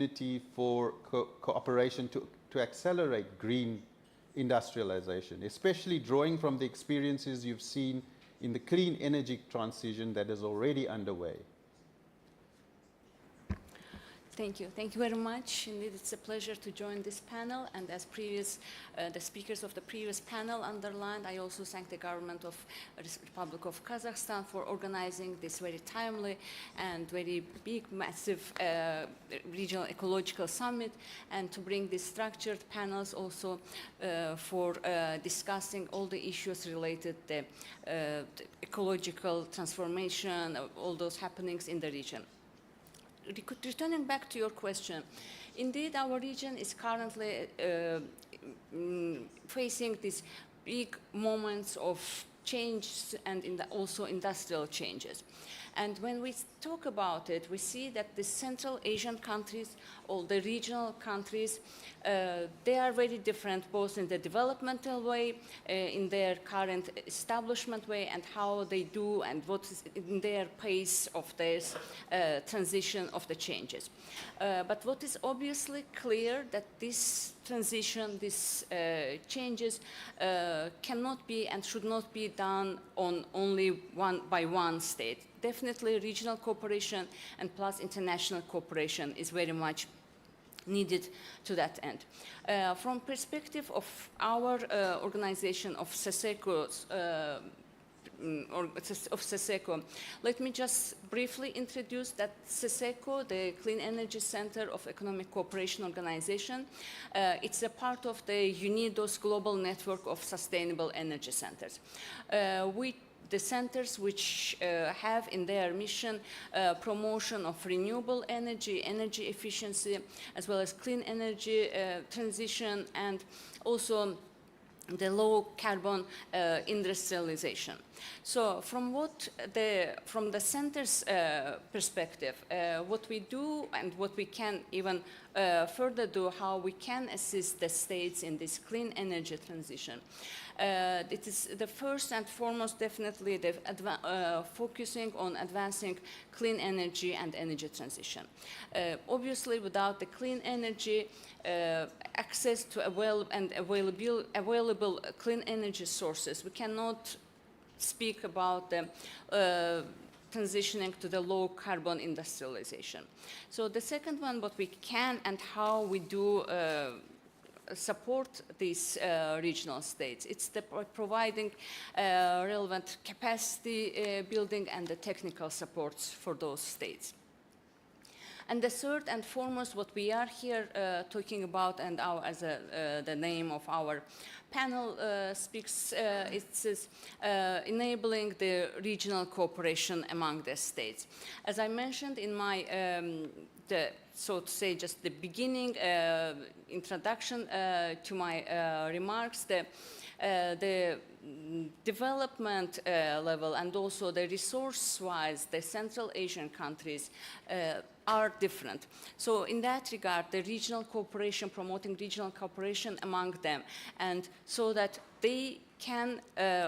opportunity for cooperation to accelerate green industrialization, especially drawing from the experiences you've seen in the clean energy transition that is already underway? Thank you. Thank you very much. Indeed, it's a pleasure to join this panel. And as the speakers of the previous panel underlined, I also thank the government of the Republic of Kazakhstan for organizing this very timely and very big, massive Regional Ecological Summit, and to bring these structured panels also for discussing all the issues related to the ecological transformation, all those happenings in the region. Returning back to your question, indeed our region is currently facing these big moments of change and also industrial changes. And when we talk about it, we see that the Central Asian countries, or the regional countries, they are very different both in the developmental way, in their current establishment way, and how they do and what is in their pace of this transition of the changes. But what is obviously clear that this transition, these changes cannot be and should not be done on only by one state. Definitely regional cooperation and plus international cooperation is very much needed to that end. From perspective of our organization of SESECO, let me just briefly introduce that SESECO, the Clean Energy Center of Economic Cooperation Organization, it's a part of the UNIDO's global network of sustainable energy centers. The centers which have in their mission promotion of renewable energy, energy efficiency, as well as clean energy transition, and also the low carbon industrialization. So from the center's perspective, what we do and what we can even further do, how we can assist the states in this clean energy transition. It is the first and foremost definitely focusing on advancing clean energy and energy transition. Obviously, without the clean energy, access to available clean energy sources, we cannot speak about the transitioning to the low carbon industrialization. So the second one, what we can and how we do support these regional states. It's providing relevant capacity building and the technical supports for those states. And the third and foremost, what we are here talking about, and the name of our panel speaks, it's enabling the regional cooperation among the states. As I mentioned in my so to say, just the beginning introduction to my remarks, the development level and also the resource-wise, the Central Asian countries are different. So in that regard, the regional cooperation, promoting regional cooperation among them, and so that they can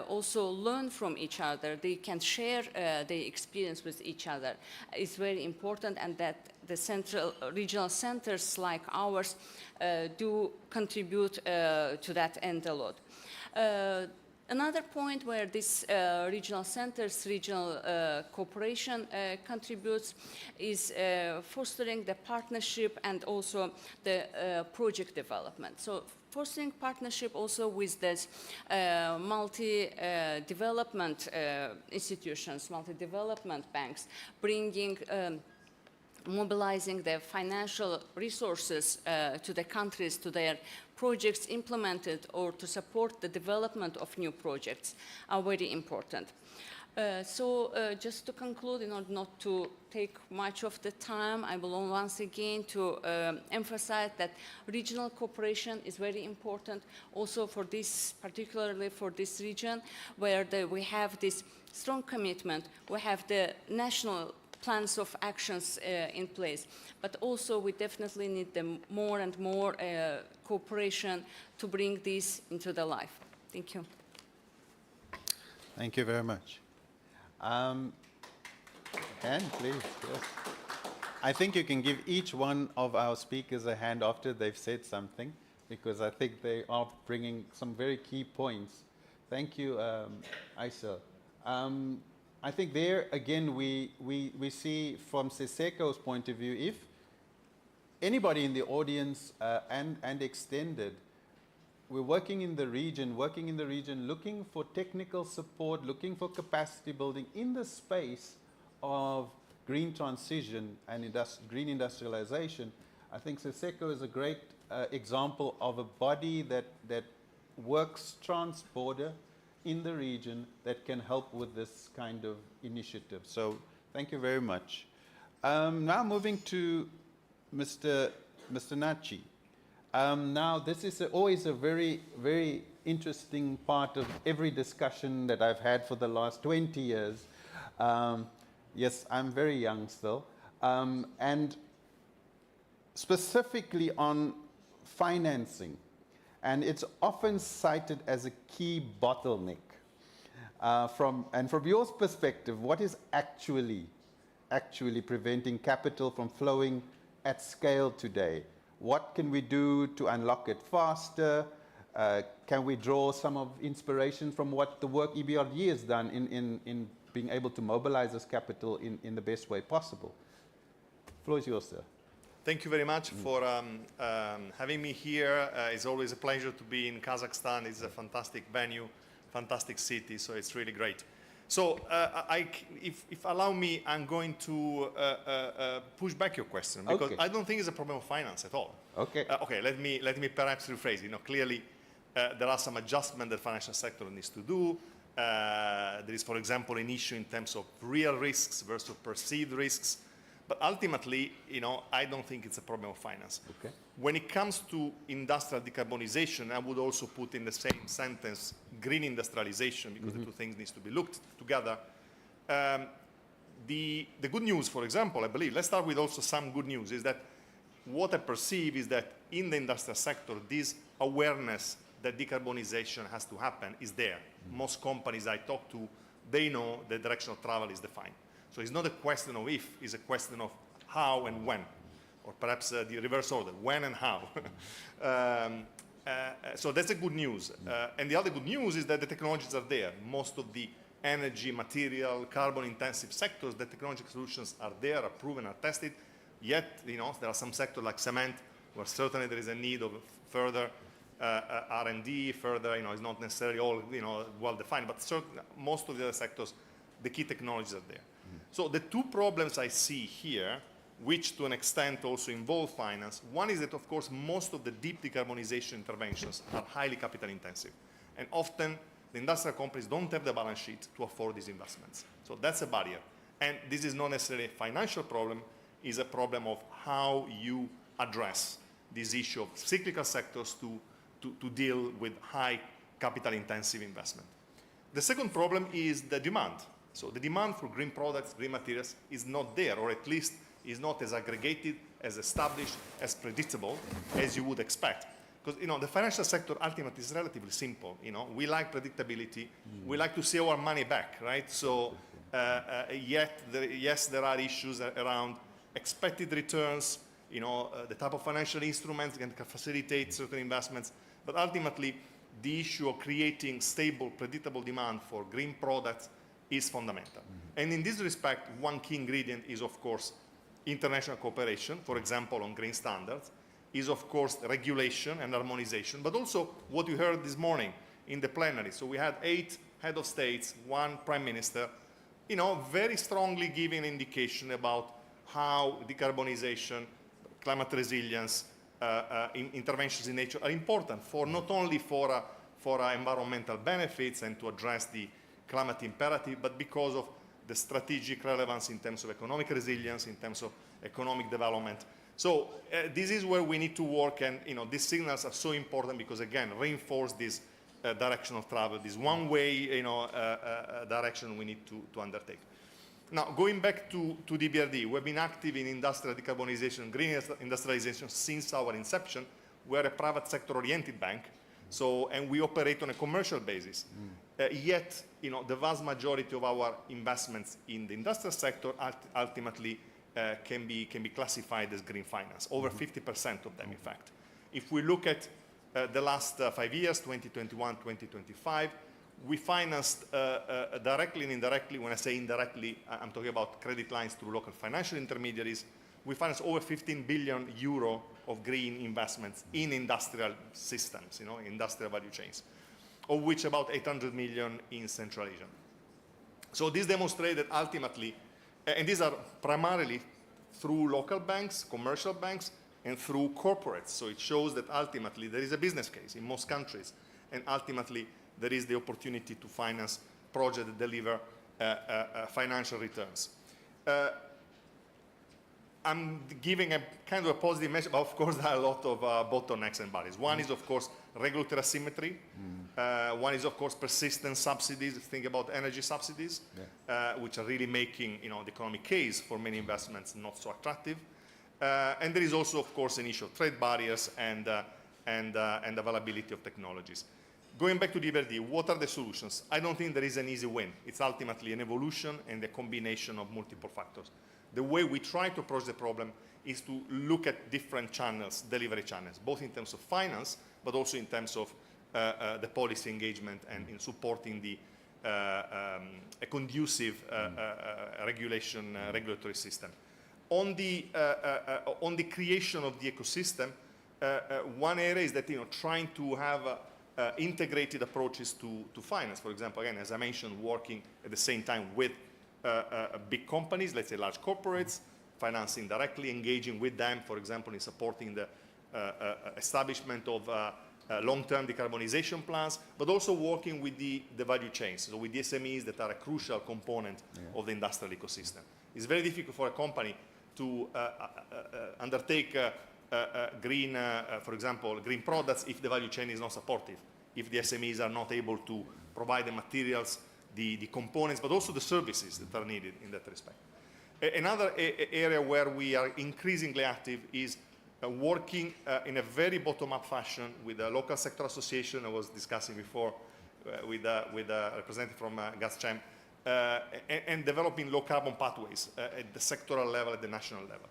also learn from each other, they can share the experience with each other, is very important, and that the central regional centers like ours do contribute to that end a lot. Another point where this regional centers, regional cooperation contributes is fostering the partnership and also the project development. So fostering partnership also with this multi-development institutions, multi-development banks, bringing mobilizing the financial resources to the countries, to their projects implemented or to support the development of new projects are very important. Just to conclude, in order not to take much of the time, I will once again to emphasize that regional cooperation is very important also for this, particularly for this region, where we have this strong commitment, we have the national plans of actions in place, but also we definitely need more and more cooperation to bring this into the life. Thank you. Thank you very much. Anne, please, yes. I think you can give each one of our speakers a hand after they've said something, because I think they are bringing some very key points. Thank you, Isa. I think there, again, we see from Siseko's point of view, if anybody in the audience and extended, we're working in the region, looking for technical support, looking for capacity building in the space of green transition and green industrialization. I think Siseko is a great example of a body that works trans-border in the region that can help with this kind of initiative. So thank you very much. Now moving to Mr. Nachi. Now this is always a very, very interesting part of every discussion that I've had for the last 20 years. Yes, I'm very young still. And specifically on financing. And it's often cited as a key bottleneck. From your perspective, what is actually preventing capital from flowing at scale today? What can we do to unlock it faster? Can we draw some of inspiration from what the work EBRD has done in being able to mobilize this capital in the best way possible? The floor is yours, sir. Thank you very much for having me here. It's always a pleasure to be in Kazakhstan. It's a fantastic venue, fantastic city, so it's really great. So if allow me, I'm going to push back your question, because I don't think it's a problem of finance at all. Okay. Okay, let me perhaps rephrase. Clearly there are some adjustments that the financial sector needs to do. There is, for example, an issue in terms of real risks versus perceived risks. But ultimately, I don't think it's a problem of finance. Okay. When it comes to industrial decarbonization, I would also put in the same sentence green industrialization, because the two things need to be looked together. The good news, for example, I believe, let's start with also some good news, is that what I perceive is that in the industrial sector, this awareness that decarbonization has to happen is there. Most companies I talk to, they know the direction of travel is defined. So it's not a question of if, it's a question of how and when, or perhaps the reverse order, when and how. So that's the good news. And the other good news is that the technologies are there. Most of the energy, material, carbon-intensive sectors, the technological solutions are there, are proven, are tested. Yet, there are some sectors like cement, where certainly there is a need of further R&D, further, it's not necessarily all, well-defined, but most of the other sectors, the key technologies are there. So the two problems I see here, which to an extent also involve finance, one is that, of course, most of the deep decarbonization interventions are highly capital intensive. And often, the industrial companies don't have the balance sheet to afford these investments. So that's a barrier. And this is not necessarily a financial problem, it's a problem of how you address this issue of cyclical sectors to deal with high capital intensive investment. The second problem is the demand. So the demand for green products, green materials is not there, or at least is not as aggregated, as established, as predictable as you would expect. Because the financial sector ultimately is relatively simple. We like predictability. We like to see our money back, right? So yes, there are issues around expected returns. The type of financial instruments can facilitate certain investments. But ultimately, the issue of creating stable, predictable demand for green products is fundamental. And in this respect, one key ingredient is, of course, international cooperation, for example, on green standards, is, of course, regulation and harmonization, but also what you heard this morning in the plenary. So we had 8 head of states, 1 prime minister, very strongly giving indication about how decarbonization, climate resilience, interventions in nature are important for not only for environmental benefits and to address the climate imperative, but because of the strategic relevance in terms of economic resilience, in terms of economic development. So this is where we need to work, and these signals are so important because, again, reinforce this direction of travel, this one-way direction we need to undertake. Now, going back to DBRD, we've been active in industrial decarbonization, green industrialization since our inception. We're a private sector-oriented bank, and we operate on a commercial basis. Yet, the vast majority of our investments in the industrial sector ultimately can be classified as green finance, over 50% of them, in fact. If we look at the last 5 years, 2021, 2025, we financed directly and indirectly. When I say indirectly, I'm talking about credit lines through local financial intermediaries. We financed over 15 billion euro of green investments in industrial systems, industrial value chains, of which about 800 million in Central Asia. So this demonstrates that ultimately, and these are primarily through local banks, commercial banks, and through corporates. So it shows that ultimately there is a business case in most countries, and ultimately there is the opportunity to finance projects that deliver financial returns. I'm giving a kind of a positive message, but of course there are a lot of bottlenecks and barriers. One is, of course, regulatory asymmetry. One is, of course, persistent subsidies. Think about energy subsidies, which are really making the economic case for many investments not so attractive. And there is also, of course, an issue of trade barriers and availability of technologies. Going back to the EBRD, what are the solutions? I don't think there is an easy win. It's ultimately an evolution and a combination of multiple factors. The way we try to approach the problem is to look at different channels, delivery channels, both in terms of finance, but also in terms of the policy engagement and in supporting a conducive regulatory system. On the creation of the ecosystem, one area is that trying to have integrated approaches to finance. For example, again, as I mentioned, working at the same time with big companies, let's say large corporates, financing directly, engaging with them, for example, in supporting the establishment of long-term decarbonization plans, but also working with the value chains, so with the SMEs that are a crucial component of the industrial ecosystem. It's very difficult for a company to undertake green, for example, green products if the value chain is not supportive, if the SMEs are not able to provide the materials, the components, but also the services that are needed in that respect. Another area where we are increasingly active is working in a very bottom-up fashion with a local sector association I was discussing before with a representative from GasChem, and developing low-carbon pathways at the sectoral level, at the national level.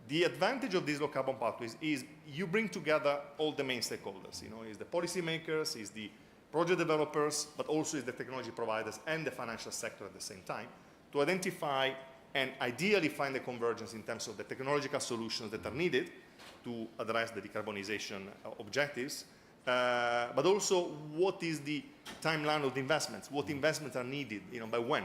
The advantage of these low-carbon pathways is you bring together all the main stakeholders. Is the policymakers, is the project developers, but also is the technology providers and the financial sector at the same time, to identify and ideally find a convergence in terms of the technological solutions that are needed to address the decarbonization objectives, but also what is the timeline of the investments, what investments are needed, by when.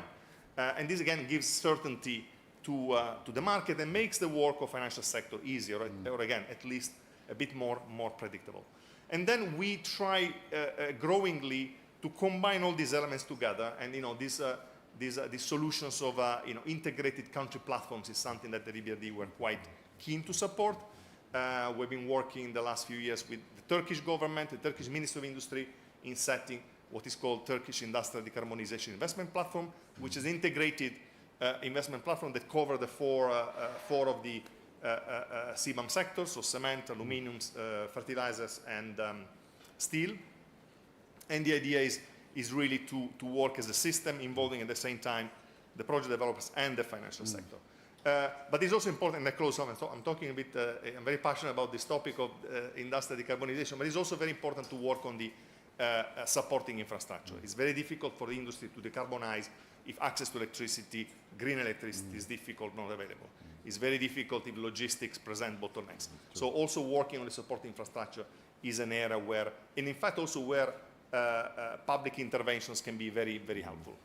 And this again gives certainty to the market and makes the work of financial sector easier, or again, at least a bit more predictable. And then we try growingly to combine all these elements together, and these solutions of integrated country platforms is something that the EBRD were quite keen to support. We've been working in the last few years with the Turkish government, the Turkish Ministry of Industry, in setting what is called Turkish Industrial Decarbonization Investment Platform, which is integrated investment platform that cover the four of the CBAM sectors, so cement, aluminium, fertilizers, and steel. And the idea is really to work as a system involving at the same time the project developers and the financial sector. But it's also important, and I close on, I'm talking a bit, I'm very passionate about this topic of industrial decarbonization, but it's also very important to work on the supporting infrastructure. It's very difficult for the industry to decarbonize if access to electricity, green electricity is difficult, not available. It's very difficult if logistics present bottlenecks. So also working on the support infrastructure is an area where, and in fact also where public interventions can be very, very helpful.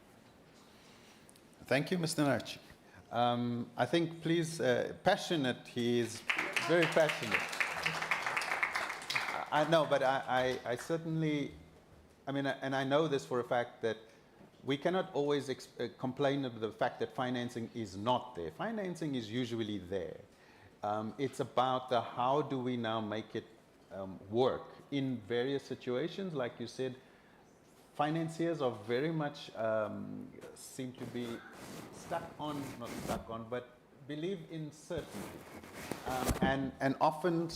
Thank you, Mr. Narchi. I think, please, passionate, he is very passionate. I know, but I certainly, and I know this for a fact that we cannot always complain of the fact that financing is not there. Financing is usually there. It's about how do we now make it work in various situations. Like you said, financiers are very much seem to be but believe in certainty. And often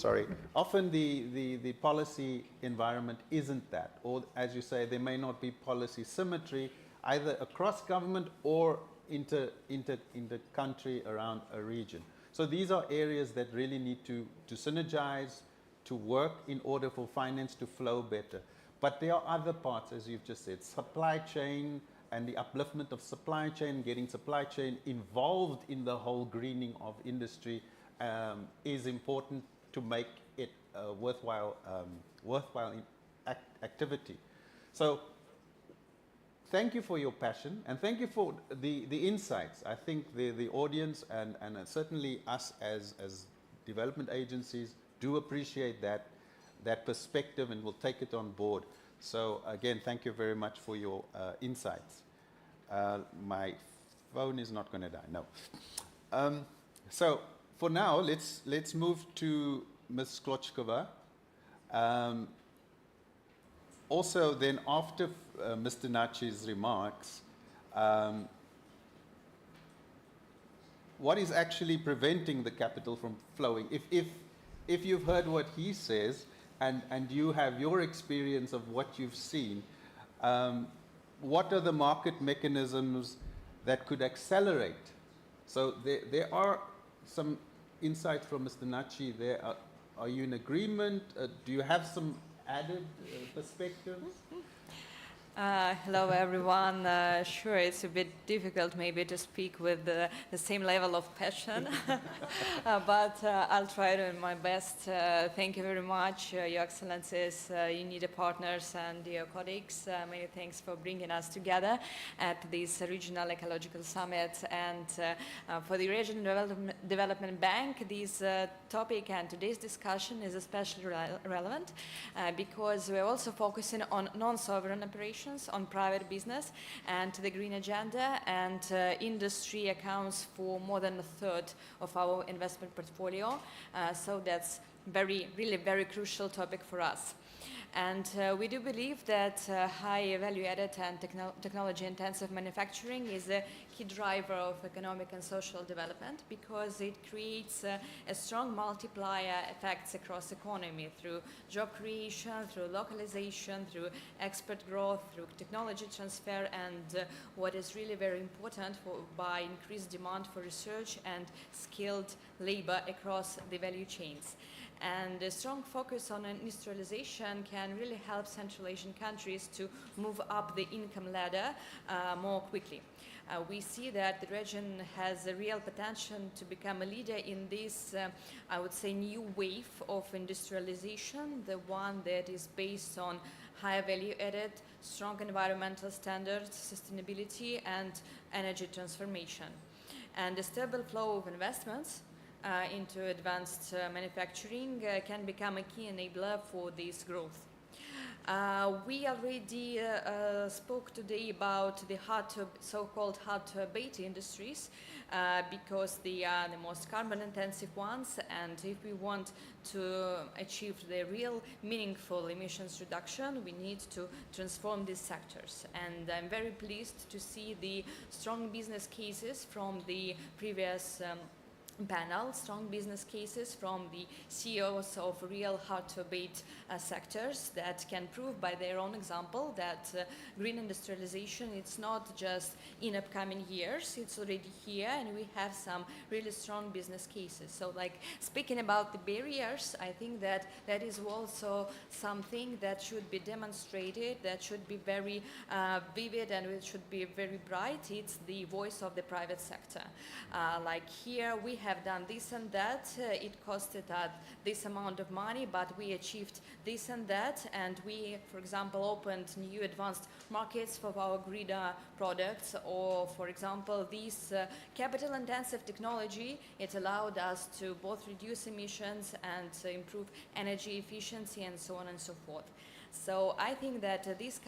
the policy environment isn't that. Or as you say, there may not be policy symmetry either across government or inter-country around a region. So these are areas that really need to synergize, to work in order for finance to flow better. But there are other parts, as you've just said, supply chain and the upliftment of supply chain, getting supply chain involved in the whole greening of industry is important to make it a worthwhile activity. So thank you for your passion, and thank you for the insights. I think the audience and certainly us as development agencies do appreciate that perspective, and will take it on board. So again, thank you very much for your insights. My phone is not going to die, no. So for now, let's move to Ms. Klochkova. Also then, after Mr. Nachi's remarks, what is actually preventing the capital from flowing? If you've heard what he says, and you have your experience of what you've seen, what are the market mechanisms that could accelerate? So there are some insights from Mr. Nachi there. Are you in agreement? Do you have some added perspectives? Hello everyone. Sure, it's a bit difficult maybe to speak with the same level of passion, but I'll try to my best. Thank you very much, Your Excellencies, UNIDA partners and dear colleagues. Many thanks for bringing us together at this Regional Ecological Summit. And for the Regional Development Bank, this topic and today's discussion is especially relevant because we're also focusing on non-sovereign operations, on private business and the green agenda, and industry accounts for more than a third of our investment portfolio. So that's really very crucial topic for us. And we do believe that high value-added and technology-intensive manufacturing is a key driver of economic and social development, because it creates a strong multiplier effects across economy through job creation, through localization, through export growth, through technology transfer, and what is really very important, by increased demand for research and skilled labor across the value chains. And a strong focus on industrialization can really help Central Asian countries to move up the income ladder more quickly. We see that the region has a real potential to become a leader in this, I would say, new wave of industrialization, the one that is based on higher value added, strong environmental standards, sustainability, and energy transformation. And a stable flow of investments into advanced manufacturing can become a key enabler for this growth. We already spoke today about the so-called hard-to-abate industries because they are the most carbon-intensive ones, and if we want to achieve the real meaningful emissions reduction, we need to transform these sectors. And I'm very pleased to see the strong business cases from the previous panel, strong business cases from the CEOs of real hard-to-abate sectors that can prove by their own example that green industrialization, it's not just in upcoming years, it's already here, and we have some really strong business cases. So like speaking about the barriers, I think that that is also something that should be demonstrated, that should be very vivid, and it should be very bright. It's the voice of the private sector. Like here we have done this and that, it costed us this amount of money, but we achieved this and that, and we, for example, opened new advanced markets for our greener products, or for example, this capital-intensive technology, it allowed us to both reduce emissions and improve energy efficiency and so on and so forth. So I think that this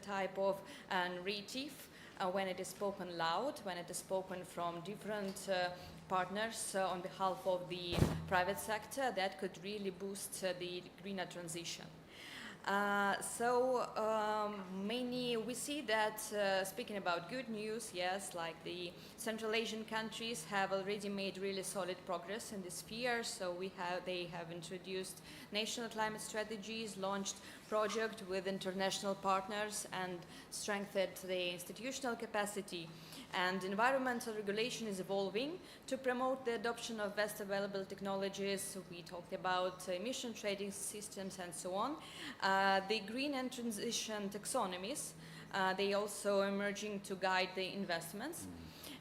type of narrative, when it is spoken loud, when it is spoken from different partners on behalf of the private sector, that could really boost the greener transition. We see that, speaking about good news, yes, like the Central Asian countries have already made really solid progress in this sphere. So they have introduced national climate strategies, launched projects with international partners, and strengthened the institutional capacity. And environmental regulation is evolving to promote the adoption of best available technologies. We talked about emission trading systems and so on. The green and transition taxonomies, they also emerging to guide the investments.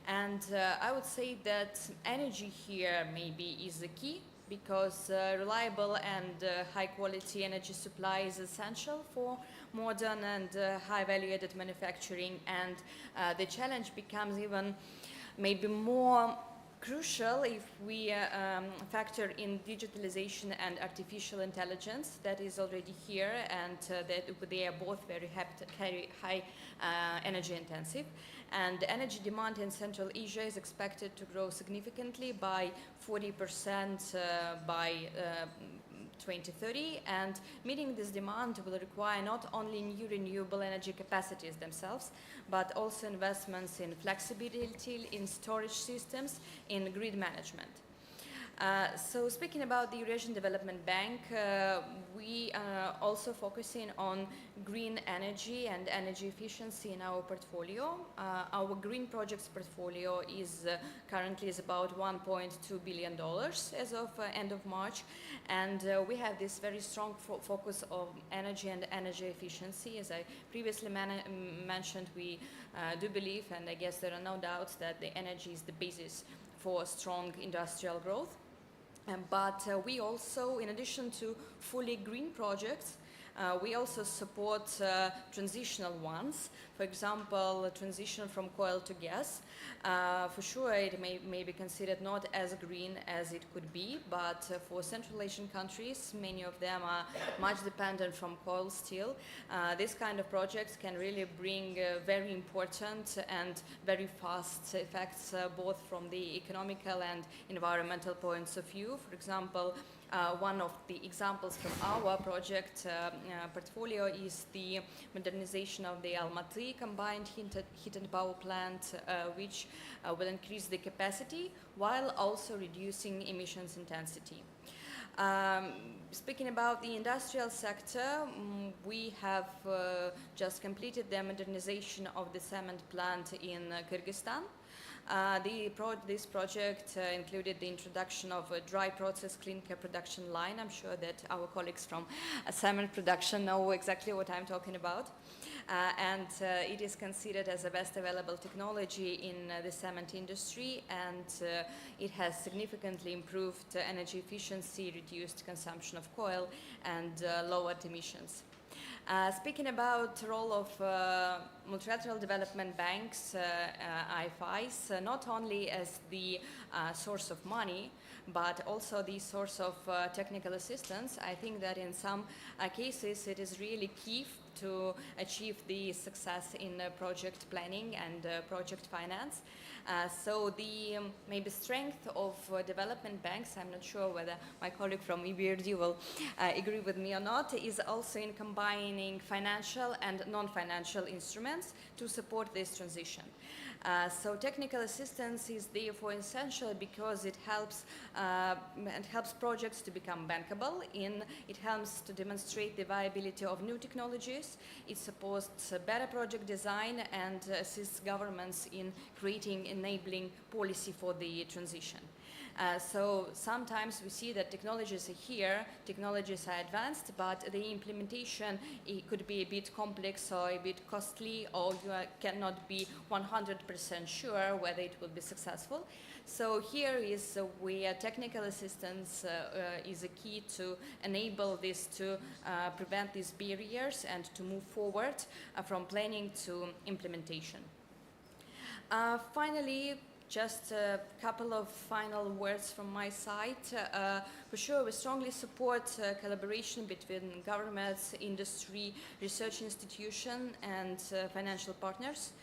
And I would say that energy here maybe is the key, because reliable and high quality energy supply is essential for modern and high value added manufacturing, and the challenge becomes even maybe more crucial if we factor in digitalization and artificial intelligence that is already here, and that they are both very high energy intensive. And energy demand in Central Asia is expected to grow significantly by 40% by 2030, and meeting this demand will require not only new renewable energy capacities themselves, but also investments in flexibility, in storage systems, in grid management. So speaking about the Eurasian Development Bank, we are also focusing on green energy and energy efficiency in our portfolio. Our green projects portfolio is currently is about $1.2 billion as of end of March, and we have this very strong focus on energy and energy efficiency. As I previously mentioned, we do believe, and I guess there are no doubts, that the energy is the basis for strong industrial growth. But we also, in addition to fully green projects, we also support transitional ones. For example, transition from coal to gas. For sure, it may be considered not as green as it could be, but for Central Asian countries, many of them are much dependent from coal still. This kind of projects can really bring very important and very fast effects, both from the economical and environmental points of view. For example, one of the examples from our project portfolio is the modernization of the Almaty combined heat and power plant, which will increase the capacity while also reducing emissions intensity. Speaking about the industrial sector, we have just completed the modernization of the cement plant in Kyrgyzstan. This project included the introduction of a dry process clinker production line. I'm sure that our colleagues from cement production know exactly what I'm talking about. And it is considered as the best available technology in the cement industry, and it has significantly improved energy efficiency, reduced consumption of coal, and lowered emissions. Speaking about the role of multilateral development banks, IFIs, not only as the source of money, but also the source of technical assistance, I think that in some cases it is really key to achieve the success in project planning and project finance. So the maybe strength of development banks, I'm not sure whether my colleague from EBRD will agree with me or not, is also in combining financial and non-financial instruments to support this transition. So technical assistance is therefore essential because it helps projects to become bankable. It helps to demonstrate the viability of new technologies. It supports better project design and assists governments in creating enabling policy for the transition. So sometimes we see that technologies are here, technologies are advanced, but the implementation could be a bit complex or a bit costly, or you cannot be 100% sure whether it will be successful. So here is where technical assistance is a key to enable this, to prevent these barriers and to move forward from planning to implementation. Finally, just a couple of final words from my side. For sure, we strongly support collaboration between governments, industry, research institutions, and financial partners.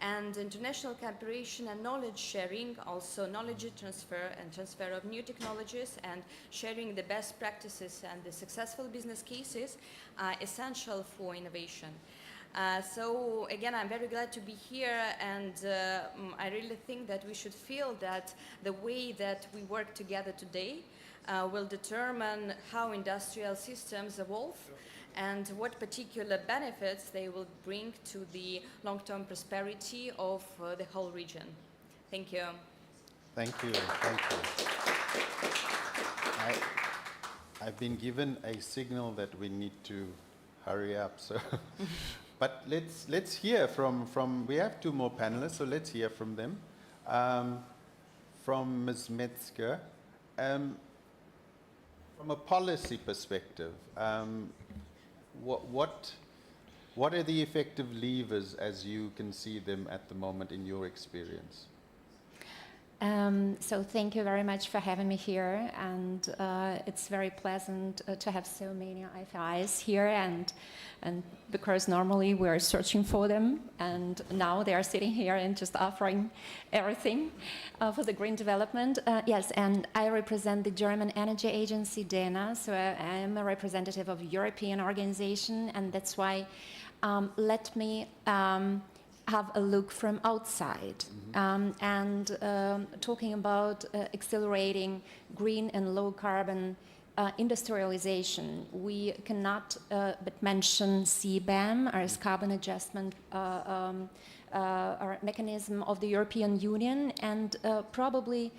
And international cooperation and knowledge sharing, also knowledge transfer and transfer of new technologies, and sharing the best practices and the successful business cases are essential for innovation. So again, I'm very glad to be here, and I really think that we should feel that the way that we work together today will determine how industrial systems evolve and what particular benefits they will bring to the long-term prosperity of the whole region. Thank you. Thank you. Thank you. I've been given a signal that we need to hurry up. So, but let's hear from. We have two more panelists, so let's hear from them. From Ms. Metzger, from a policy perspective, what are the effective levers as you can see them at the moment in your experience? So thank you very much for having me here, and it's very pleasant to have so many IFIs here, and because normally we're searching for them, and now they are sitting here and just offering everything for the green development. Yes, and I represent the German energy agency DENA, so I am a representative of a European organization, and that's why let me have a look from outside, and talking about accelerating green and low carbon industrialization. We cannot but mention CBAM, as carbon adjustment mechanism of the European Union, and probably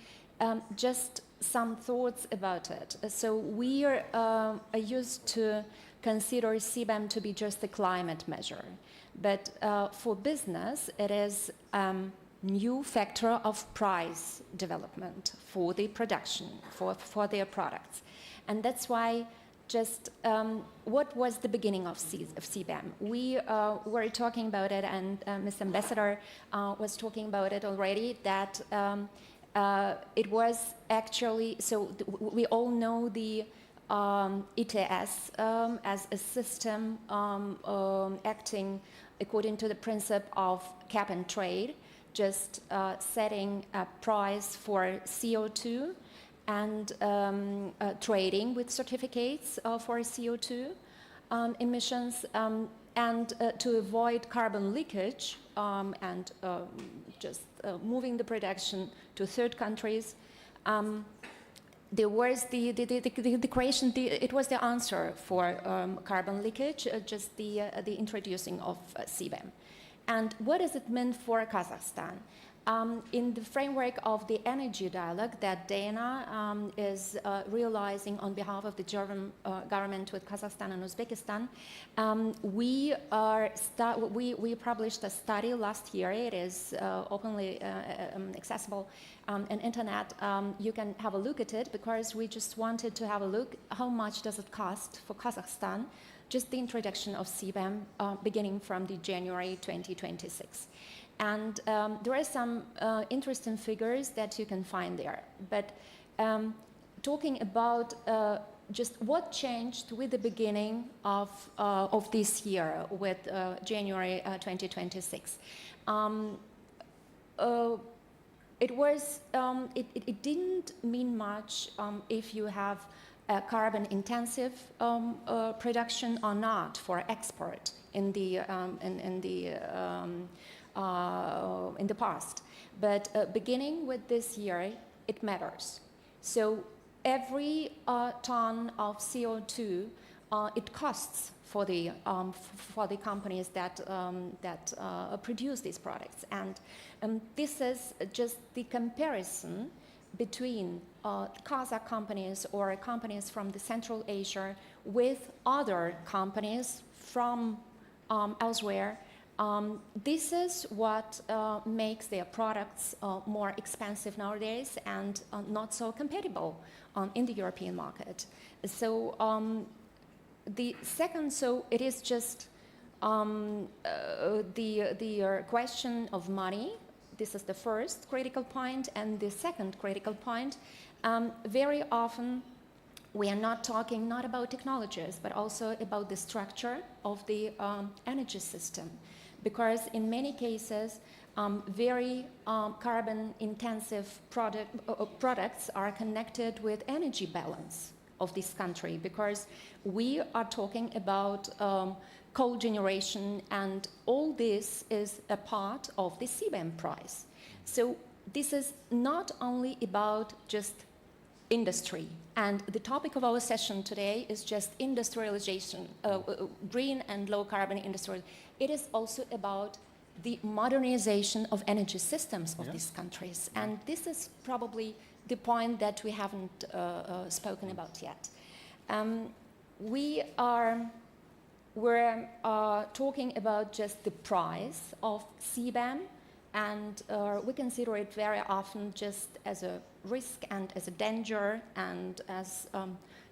just some thoughts about it. So we are used to consider CBAM to be just a climate measure. But for business, it is new factor of price development for the production, for their products. And that's why just what was the beginning of CBAM? We were talking about it, and Ms. Ambassador was talking about it already, that it was actually, so we all know the ETS as a system acting according to the principle of cap and trade, just setting a price for CO2 and trading with certificates for CO2 emissions, and to avoid carbon leakage and just moving the production to third countries. There was the creation, it was the answer for carbon leakage, just the introducing of CBAM. And what does it mean for Kazakhstan? In the framework of the energy dialogue that DENA is realizing on behalf of the German government with Kazakhstan and Uzbekistan, we published a study last year. It is openly accessible on internet. You can have a look at it, because we just wanted to have a look how much does it cost for Kazakhstan, just the introduction of CBAM beginning from the January 2026. And there are some interesting figures that you can find there. But talking about just what changed with the beginning of this year, with January 2026. It didn't mean much if you have a carbon-intensive production or not for export in the past. But beginning with this year, it matters. So every ton of CO2, it costs for the companies that produce these products. And this is just the comparison between Kazakh companies or companies from the Central Asia with other companies from elsewhere. This is what makes their products more expensive nowadays and not so compatible in the European market. So the second, so it is just the question of money. This is the first critical point. And the second critical point, very often we are not talking not about technologies, but also about the structure of the energy system. Because in many cases, very carbon-intensive products are connected with energy balance of this country, because we are talking about coal generation, and all this is a part of the CBAM price. So this is not only about just industry. And the topic of our session today is just industrialization, green and low carbon industry. It is also about the modernization of energy systems of these countries. And this is probably the point that we haven't spoken about yet. We're talking about just the price of CBAM, and we consider it very often just as a risk and as a danger and as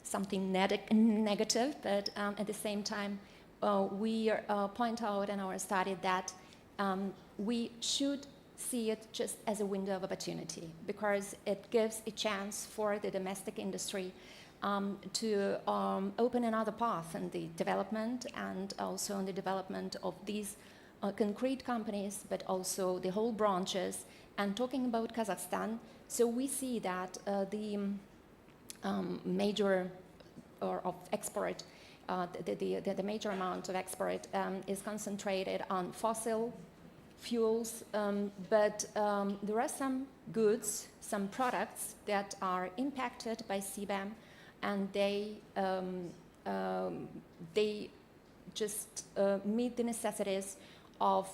something negative, but at the same time we point out in our study that we should see it just as a window of opportunity, because it gives a chance for the domestic industry to open another path in the development, and also in the development of these concrete companies, but also the whole branches. And talking about Kazakhstan, so we see that the major of export, the major amount of export is concentrated on fossil fuels, but there are some goods, some products that are impacted by CBAM, and they just meet the necessities of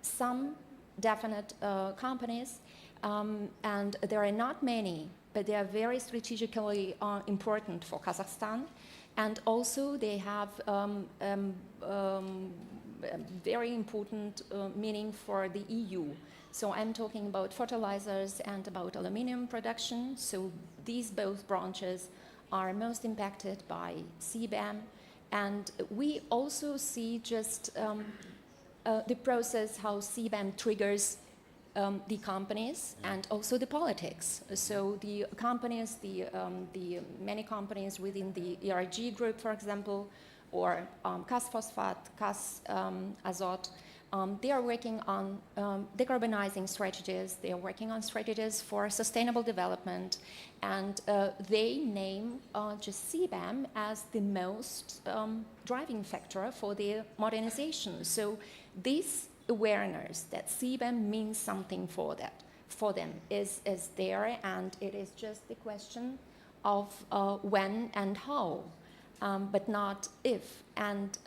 some definite companies, and there are not many, but they are very strategically important for Kazakhstan, and also they have very important meaning for the EU. So I'm talking about fertilizers and about aluminium production. So these both branches are most impacted by CBAM. And we also see just the process how CBAM triggers the companies and also the politics. So the companies, the many companies within the ERG group, for example, or Kas Phosphate, Kas Azot, they are working on decarbonizing strategies. They are working on strategies for sustainable development, and they name just CBAM as the most driving factor for their modernization. So this awareness that CBAM means something for them is there, and it is just the question of when and how, but not if. And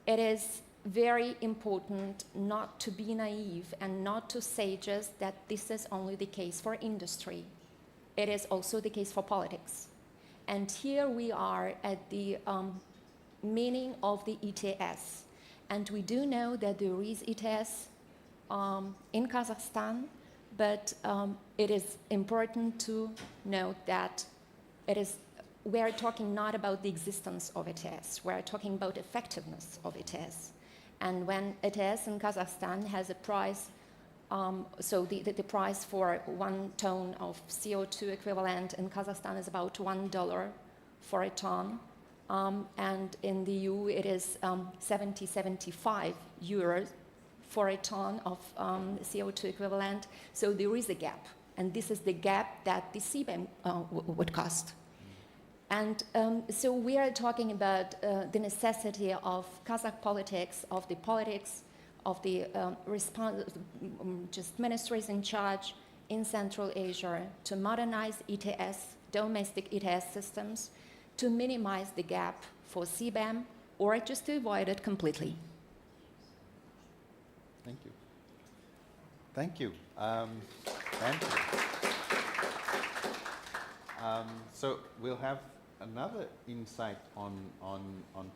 it is very important not to be naive and not to say just that this is only the case for industry. It is also the case for politics. And here we are at the meaning of the ETS. And we do know that there is ETS in Kazakhstan, but it is important to note that we are talking not about the existence of ETS, we are talking about effectiveness of ETS. And when ETS in Kazakhstan has a price, so the price for 1 ton of CO2 equivalent in Kazakhstan is about $1 for a ton. And in the EU, it is 75 euros for a ton of CO2 equivalent. So there is a gap, and this is the gap that the CBAM would cost. And so we are talking about the necessity of Kazakh politics, of the just ministries in charge in Central Asia to modernize ETS, domestic ETS systems, to minimize the gap for CBAM, or just to avoid it completely. Thank you. Thank you. Thank you. So we'll have another insight on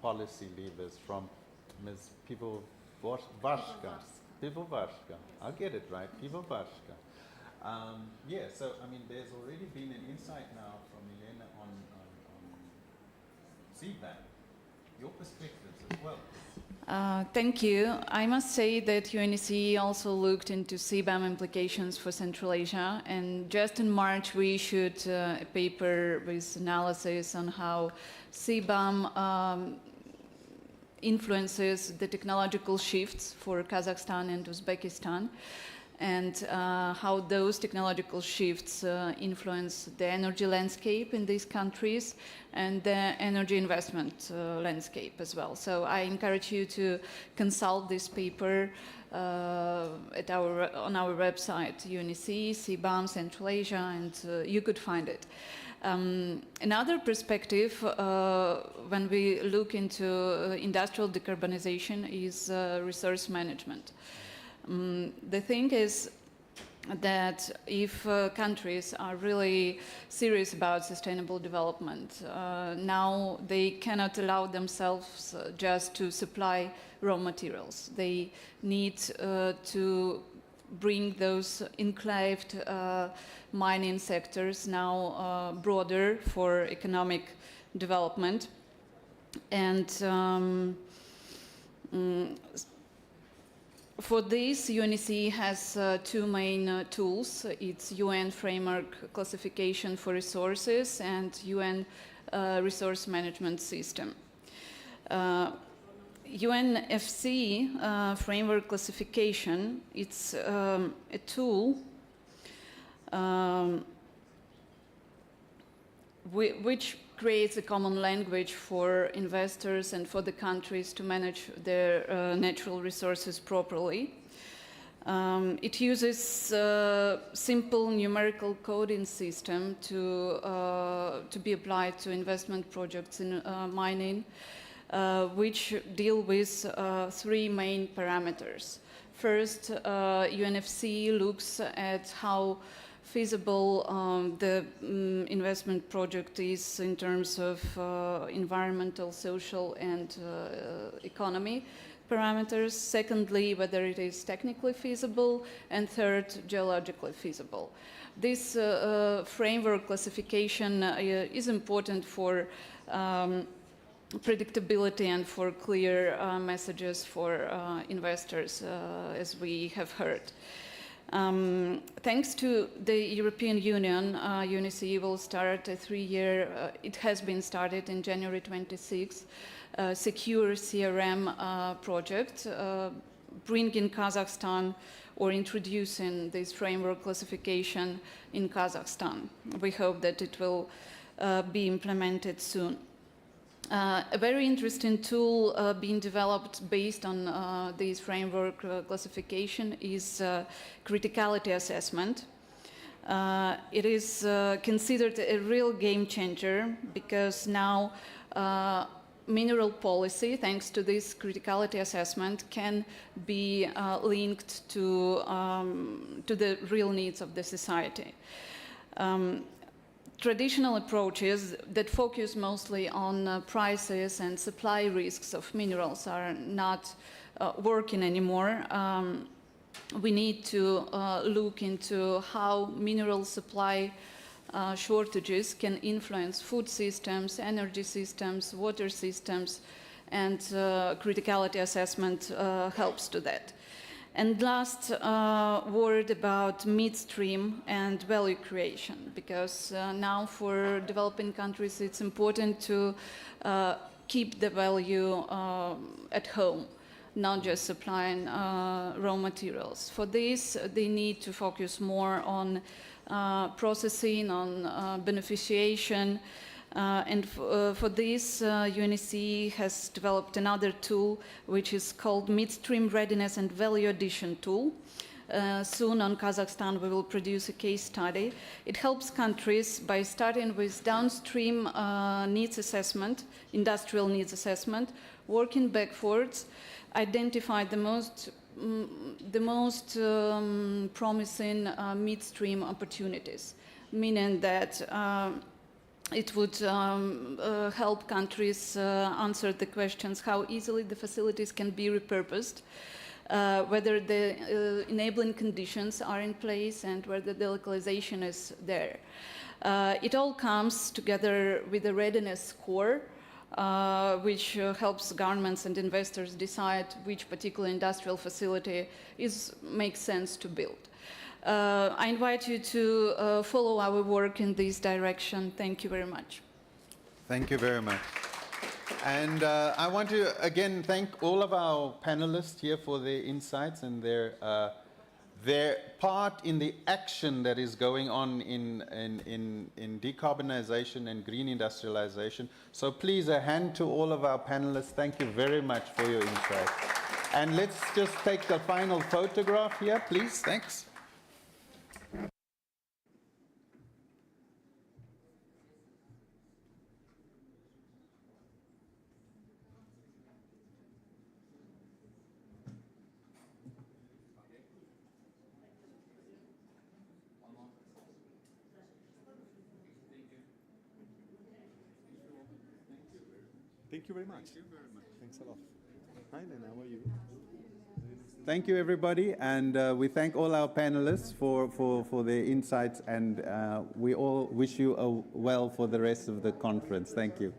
policy levers from Ms. Pivovarska. I'll get it right, Pivovarska. Yeah, so I mean, there's already been an insight now from Elena on CBAM. Your perspectives as well. Thank you. I must say that UNECE also looked into CBAM implications for Central Asia, and just in March we issued a paper with analysis on how CBAM influences the technological shifts for Kazakhstan and Uzbekistan. and how those technological shifts influence the energy landscape in these countries and the energy investment landscape as well. So I encourage you to consult this paper on our website, UNEC, CBAM, Central Asia, and you could find it. Another perspective when we look into industrial decarbonization is resource management. The thing is that if countries are really serious about sustainable development, now they cannot allow themselves just to supply raw materials. They need to bring those enclaved mining sectors now broader for economic development. And for this, UNEC has two main tools. It's UN Framework Classification for Resources and UN Resource Management System. UNFC Framework Classification, it's a tool which creates a common language for investors and for the countries to manage their natural resources properly. It uses a simple numerical coding system to be applied to investment projects in mining, which deal with three main parameters. First, UNFC looks at how feasible the investment project is in terms of environmental, social, and economy parameters. Secondly, whether it is technically feasible. And third, geologically feasible. This framework classification is important for predictability and for clear messages for investors, as we have heard. Thanks to the European Union, UNEC will start a 3-year, it has been started in January 26, secure CRM project, bringing Kazakhstan or introducing this framework classification in Kazakhstan. We hope that it will be implemented soon. A very interesting tool being developed based on this framework classification is criticality assessment. It is considered a real game changer because now mineral policy, thanks to this criticality assessment, can be linked to the real needs of the society. Traditional approaches that focus mostly on prices and supply risks of minerals are not working anymore. We need to look into how mineral supply shortages can influence food systems, energy systems, water systems, and criticality assessment helps to that. And last word about midstream and value creation, because now for developing countries it's important to keep the value at home, not just supplying raw materials. For this, they need to focus more on processing, on beneficiation, and for this, UNEC has developed another tool which is called Midstream Readiness and Value Addition Tool. Soon on Kazakhstan we will produce a case study. It helps countries by starting with downstream needs assessment, industrial needs assessment, working backwards, identify the most promising midstream opportunities, meaning that it would help countries answer the questions how easily the facilities can be repurposed, whether the enabling conditions are in place, and whether the localization is there. It all comes together with a readiness score, which helps governments and investors decide which particular industrial facility makes sense to build. I invite you to follow our work in this direction. Thank you very much. Thank you very much. And I want to again thank all of our panelists here for their insights and their their part in the action that is going on in decarbonization and green industrialization. So please, a hand to all of our panelists. Thank you very much for your insight. And let's just take the final photograph here, please. Thanks. Thank you very much. Thanks a lot. Hi, Lena, how are you? Thank you, everybody, and we thank all our panelists for their insights, and we all wish you well for the rest of the conference. Thank you.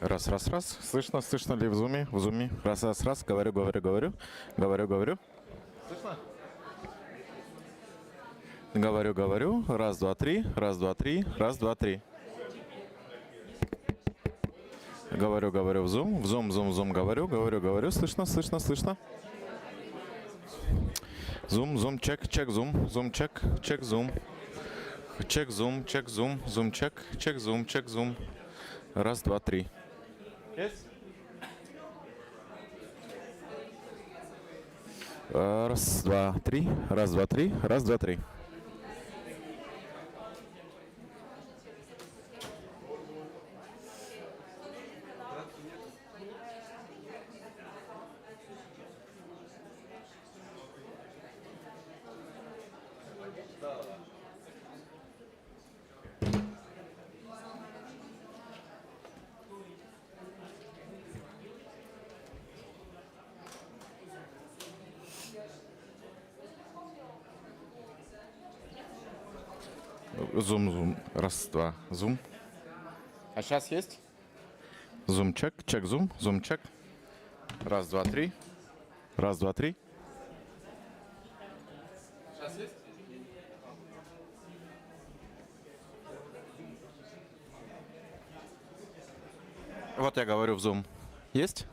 Раз, раз, раз. Слышно, слышно ли в зуме? В зуме. Раз, раз, раз. Говорю, говорю, говорю. Говорю, говорю. Слышно? Говорю, говорю. Раз, два, три. Раз, два, три. Раз, два, три. Говорю, говорю в зум. В зум, зум, зум. Говорю, говорю, говорю. Слышно, слышно, слышно. Зум, зум, чек, чек, зум. Зум, чек, чек, зум. Чек, зум, чек, зум. Зум, чек, зум, чек, зум. Раз, два, три. Раз, два, три. Раз, два, три. Раз, два, три. Зум, зум. Раз, два, зум. А сейчас есть? Зум, чек, чек, зум, зум, чек. Раз, два, три. Раз, два, три. Сейчас есть? Вот я говорю в зум. Есть?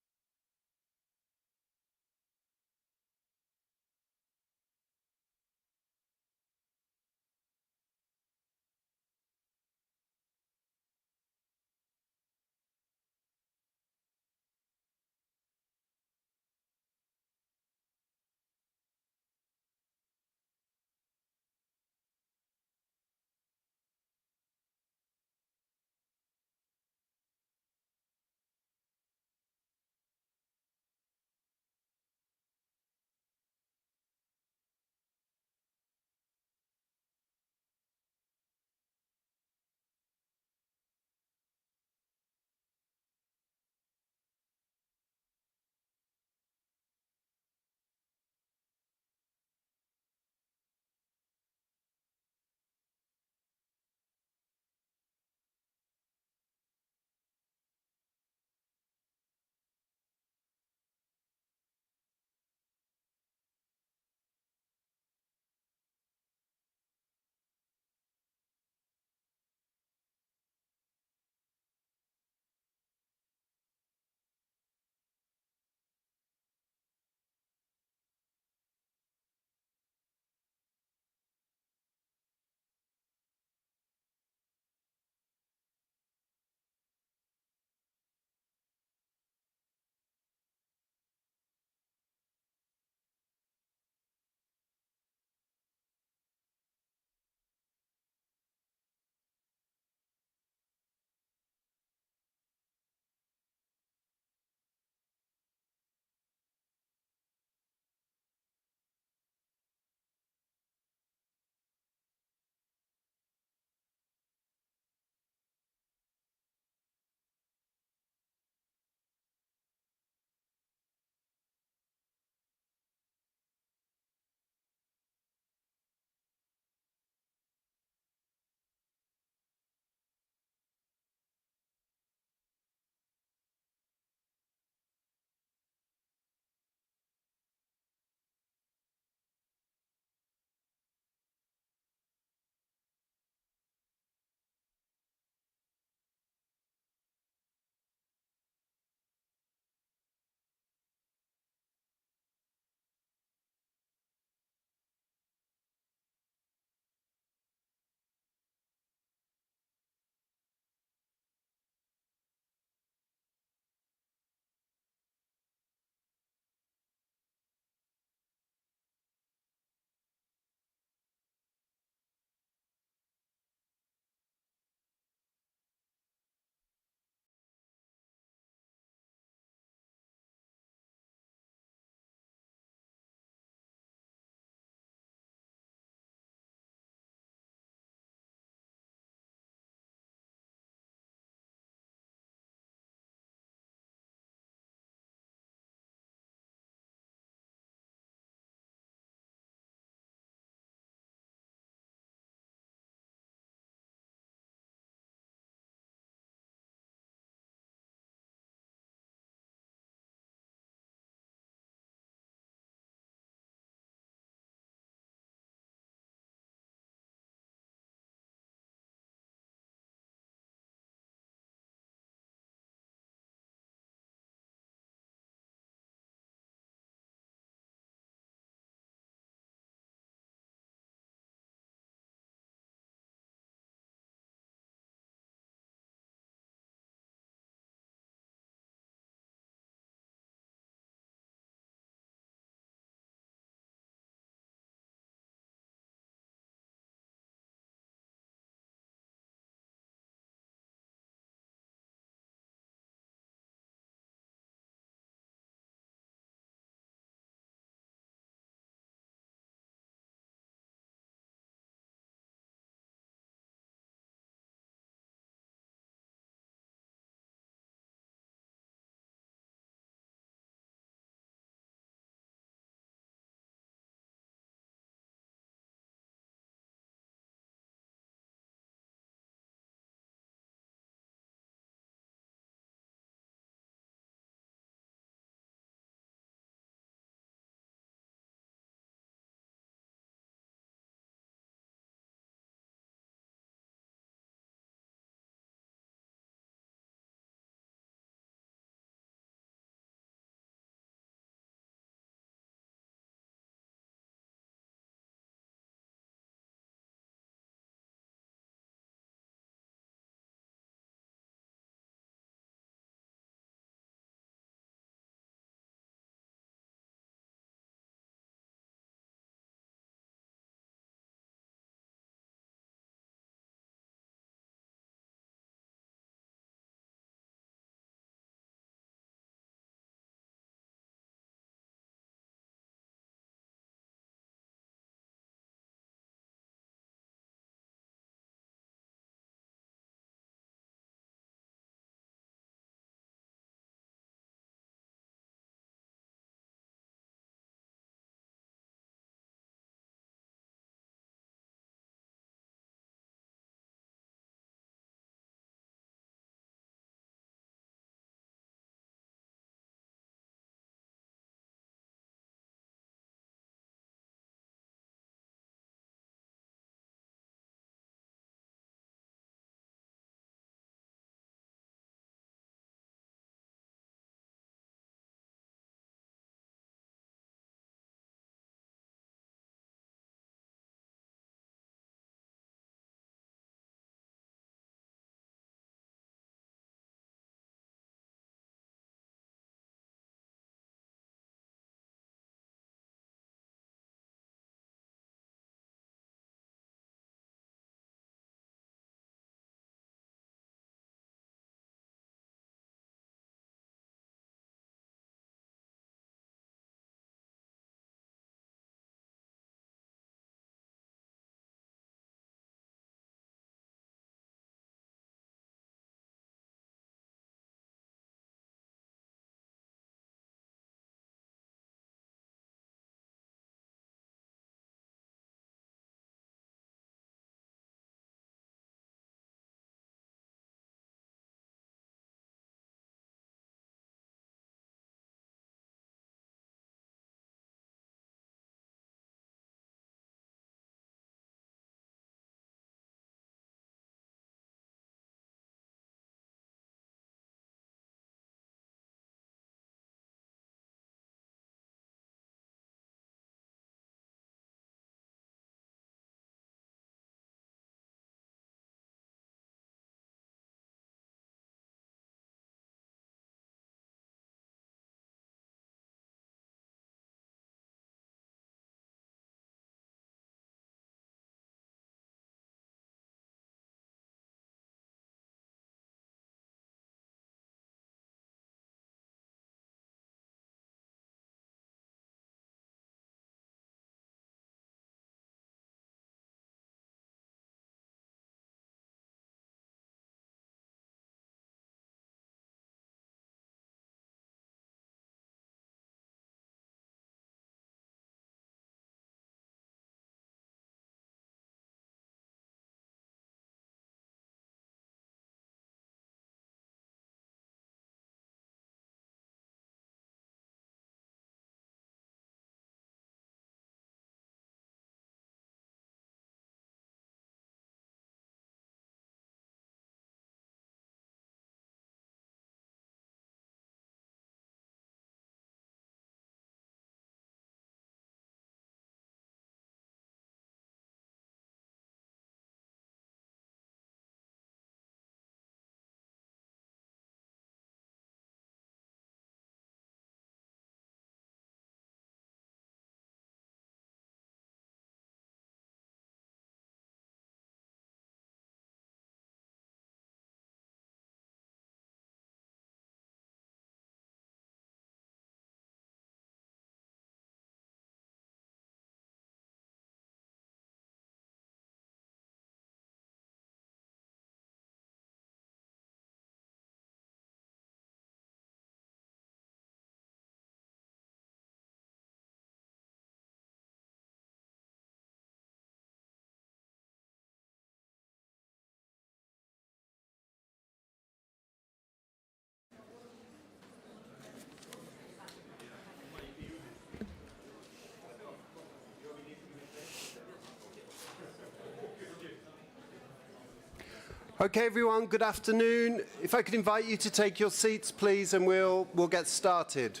Okay, everyone, good afternoon. If I could invite you to take your seats, please, and we'll get started.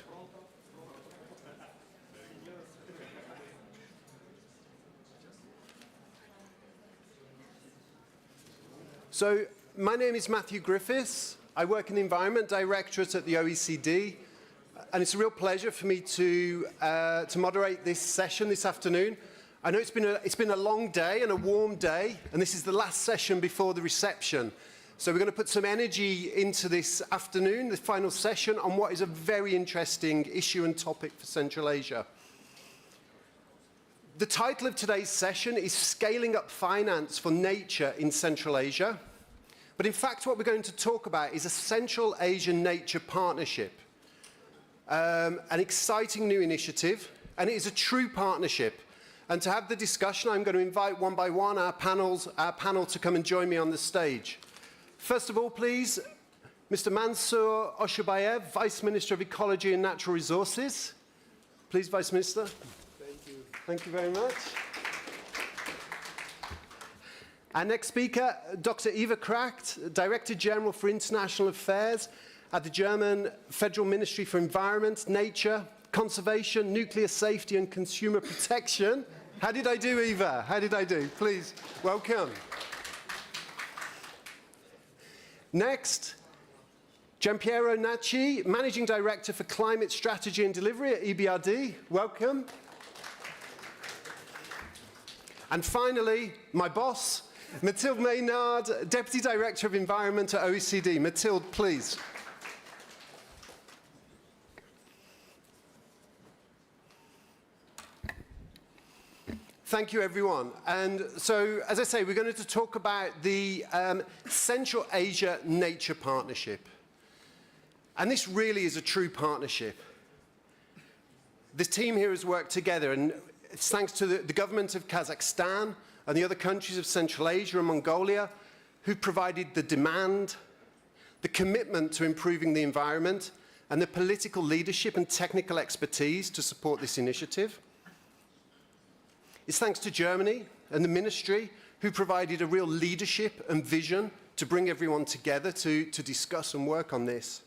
So, my name is Matthew Griffiths. I work in the Environment Directorate at the OECD, and it's a real pleasure for me to moderate this session this afternoon. I know it's been a long day and a warm day, and this is the last session before the reception. So we're going to put some energy into this afternoon, the final session, on what is a very interesting issue and topic for Central Asia. The title of today's session is Scaling Up Finance for Nature in Central Asia. But in fact, what we're going to talk about is a Central Asian Nature Partnership, an exciting new initiative, and it is a true partnership. And to have the discussion, I'm going to invite one by one our panel to come and join me on the stage. First of all, please, Mr. Mansour Oshubayev, Vice Minister of Ecology and Natural Resources. Please, Vice Minister. Thank you. Thank you very much. Our next speaker, Dr. Eva Kracht, Director General for International Affairs at the German Federal Ministry for Environment, Nature, Conservation, Nuclear Safety and Consumer Protection. How did I do, Eva? How did I do? Please, welcome. Next, Giampiero Nacci, Managing Director for Climate Strategy and Delivery at EBRD. Welcome. And finally, my boss, Mathilde Maynard, Deputy Director of Environment at OECD. Mathilde, please. Thank you, everyone. And so, as I say, we're going to talk about the Central Asia Nature Partnership. And this really is a true partnership. This team here has worked together, and it's thanks to the government of Kazakhstan and the other countries of Central Asia and Mongolia who provided the demand, the commitment to improving the environment, and the political leadership and technical expertise to support this initiative. It's thanks to Germany and the ministry who provided a real leadership and vision to bring everyone together to discuss and work on this.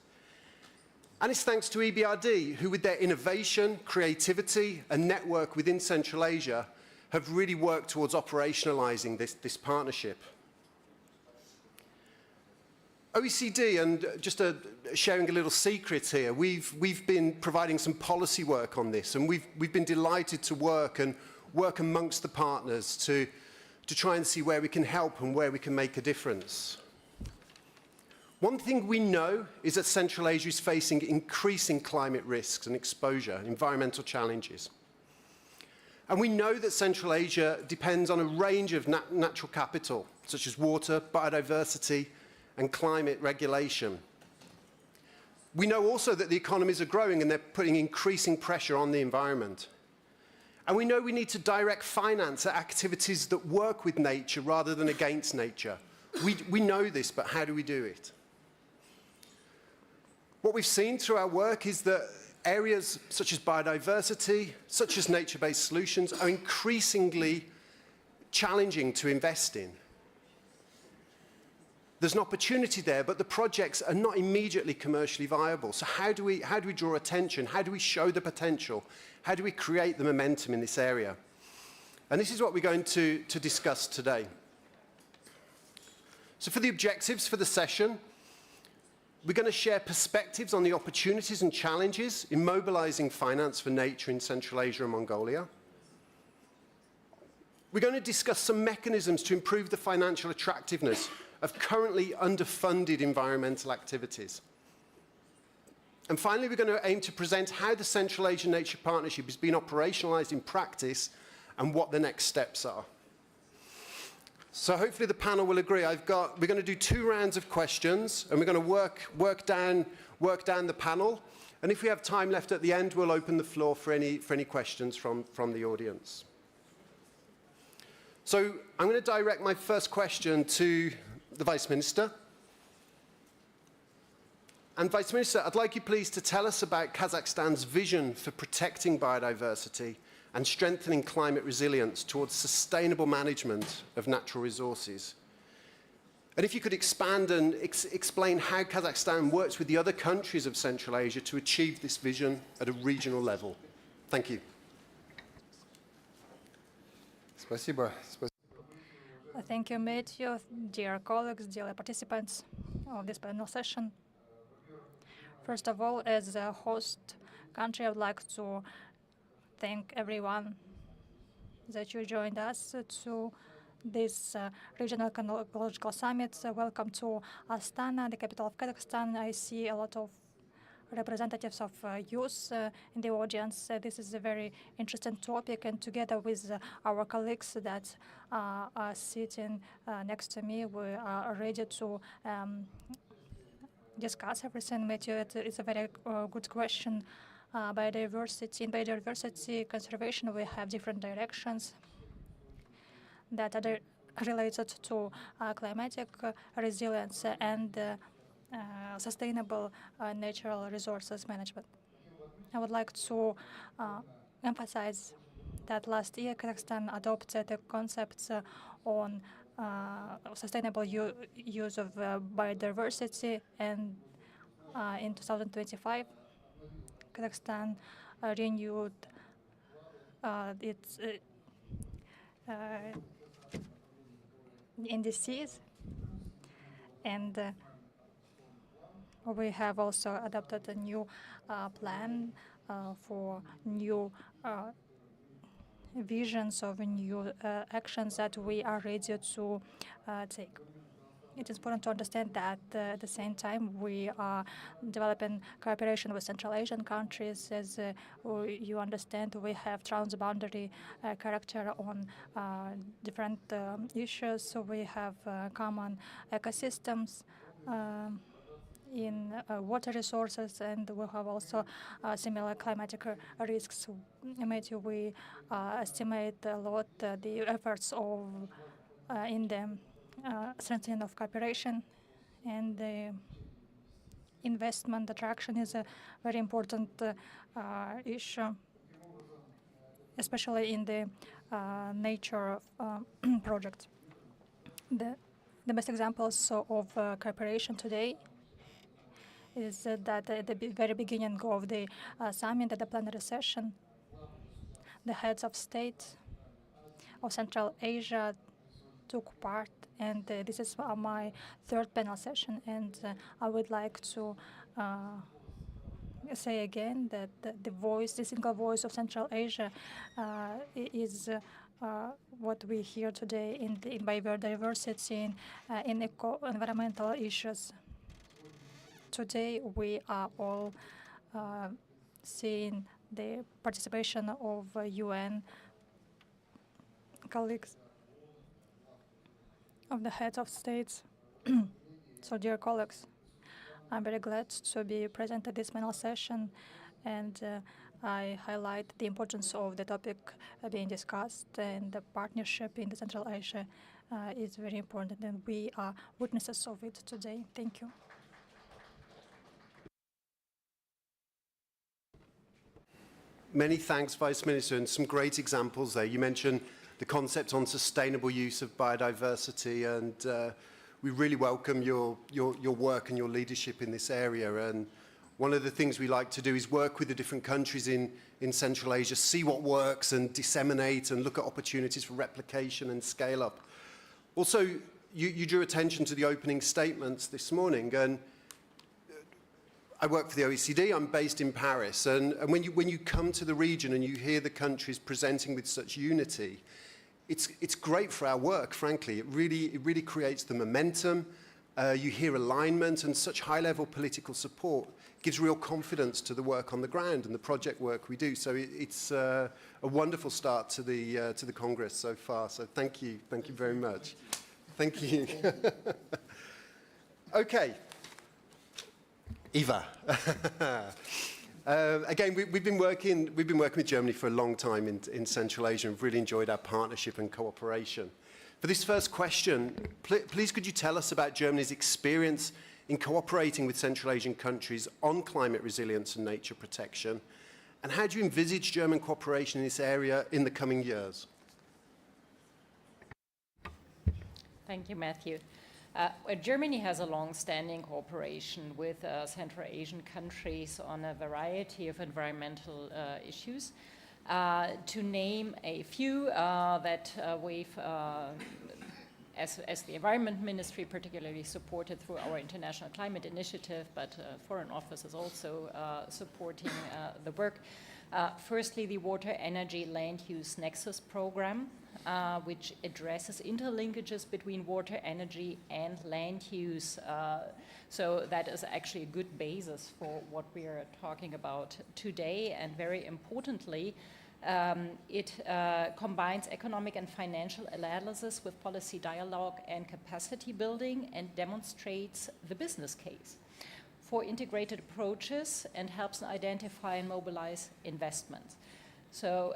And it's thanks to EBRD, who with their innovation, creativity and network within Central Asia have really worked towards operationalizing this partnership. OECD, and just sharing a little secret here, we've been providing some policy work on this, and we've been delighted to work amongst the partners to try and see where we can help and where we can make a difference. One thing we know is that Central Asia is facing increasing climate risks and exposure, environmental challenges. And we know that Central Asia depends on a range of natural capital, such as water, biodiversity, and climate regulation. We know also that the economies are growing and they're putting increasing pressure on the environment. And we know we need to direct finance at activities that work with nature rather than against nature. We know this, but how do we do it? What we've seen through our work is that areas such as biodiversity, such as nature-based solutions, are increasingly challenging to invest in. There's an opportunity there, but the projects are not immediately commercially viable. So how do we draw attention? How do we show the potential? How do we create the momentum in this area? And this is what we're going to discuss today. So for the objectives for the session, we're going to share perspectives on the opportunities and challenges in mobilizing finance for nature in Central Asia and Mongolia. We're going to discuss some mechanisms to improve the financial attractiveness of currently underfunded environmental activities. And finally, we're going to aim to present how the Central Asian Nature Partnership is being operationalized in practice and what the next steps are. So hopefully the panel will agree. We're going to do 2 rounds of questions, and we're going to work down the panel. And if we have time left at the end, we'll open the floor for any questions from the audience. So I'm going to direct my first question to the Vice Minister. And Vice Minister, I'd like you please to tell us about Kazakhstan's vision for protecting biodiversity and strengthening climate resilience towards sustainable management of natural resources. And if you could expand and explain how Kazakhstan works with the other countries of Central Asia to achieve this vision at a regional level. Thank you. Спасибо. Thank you, Matthew, dear colleagues, dear participants of this panel session. First of all, as a host country, I would like to thank everyone that you joined us to this Regional Ecological Summit. Welcome to Astana, the capital of Kazakhstan. I see a lot of representatives of youth in the audience. This is a very interesting topic, and together with our colleagues that are sitting next to me, we are ready to discuss everything. Matthew, it's a very good question. Biodiversity. In biodiversity conservation, we have different directions that are related to climatic resilience and sustainable natural resources management. I would like to emphasize that last year Kazakhstan adopted the concepts on sustainable use of biodiversity, and in 2025 Kazakhstan renewed its indices, and we have also adopted a new plan for new visions of new actions that we are ready to take. It is important to understand that at the same time we are developing cooperation with Central Asian countries. As you understand, we have transboundary character on different issues. So we have common ecosystems in water resources, and we have also similar climatic risks. Matthew, we estimate a lot the efforts of in the strengthening of cooperation, and the investment attraction is a very important issue, especially in the nature projects. The best examples of cooperation today is that at the very beginning of the summit, at the plenary session, the heads of state of Central Asia took part, and this is my third panel session, and I would like to say again that the single voice of Central Asia is what we hear today in biodiversity, in environmental issues. Today we are all seeing the participation of UN colleagues, of the heads of states. So, dear colleagues, I'm very glad to be present at this panel session, and I highlight the importance of the topic being discussed, and the partnership in the Central Asia is very important, and we are witnesses of it today. Thank you. Many thanks, Vice Minister, and some great examples there. You mentioned the concept on sustainable use of biodiversity, and we really welcome your work and your leadership in this area. And one of the things we like to do is work with the different countries in Central Asia, see what works and disseminate and look at opportunities for replication and scale up. Also, you drew attention to the opening statements this morning, and I work for the OECD. I'm based in Paris, and when you come to the region and you hear the countries presenting with such unity, it's great for our work. Frankly, it really creates the momentum. You hear alignment, and such high-level political support gives real confidence to the work on the ground and the project work we do. So it's a wonderful start to the Congress so far. So thank you very much. Thank you. Okay. Eva. Again, we've been working with Germany for a long time in Central Asia, and we've really enjoyed our partnership and cooperation. For this first question, please could you tell us about Germany's experience in cooperating with Central Asian countries on climate resilience and nature protection, and how do you envisage German cooperation in this area in the coming years? Thank you, Matthew. Germany has a long-standing cooperation with Central Asian countries on a variety of environmental issues. To name a few that we've, as the Environment Ministry, particularly supported through our International Climate Initiative, but Foreign Office is also supporting the work. Firstly, the Water Energy Land Use Nexus program, which addresses interlinkages between water, energy, and land use. So that is actually a good basis for what we are talking about today. And very importantly, it combines economic and financial analysis with policy dialogue and capacity building and demonstrates the business case for integrated approaches and helps identify and mobilize investments. So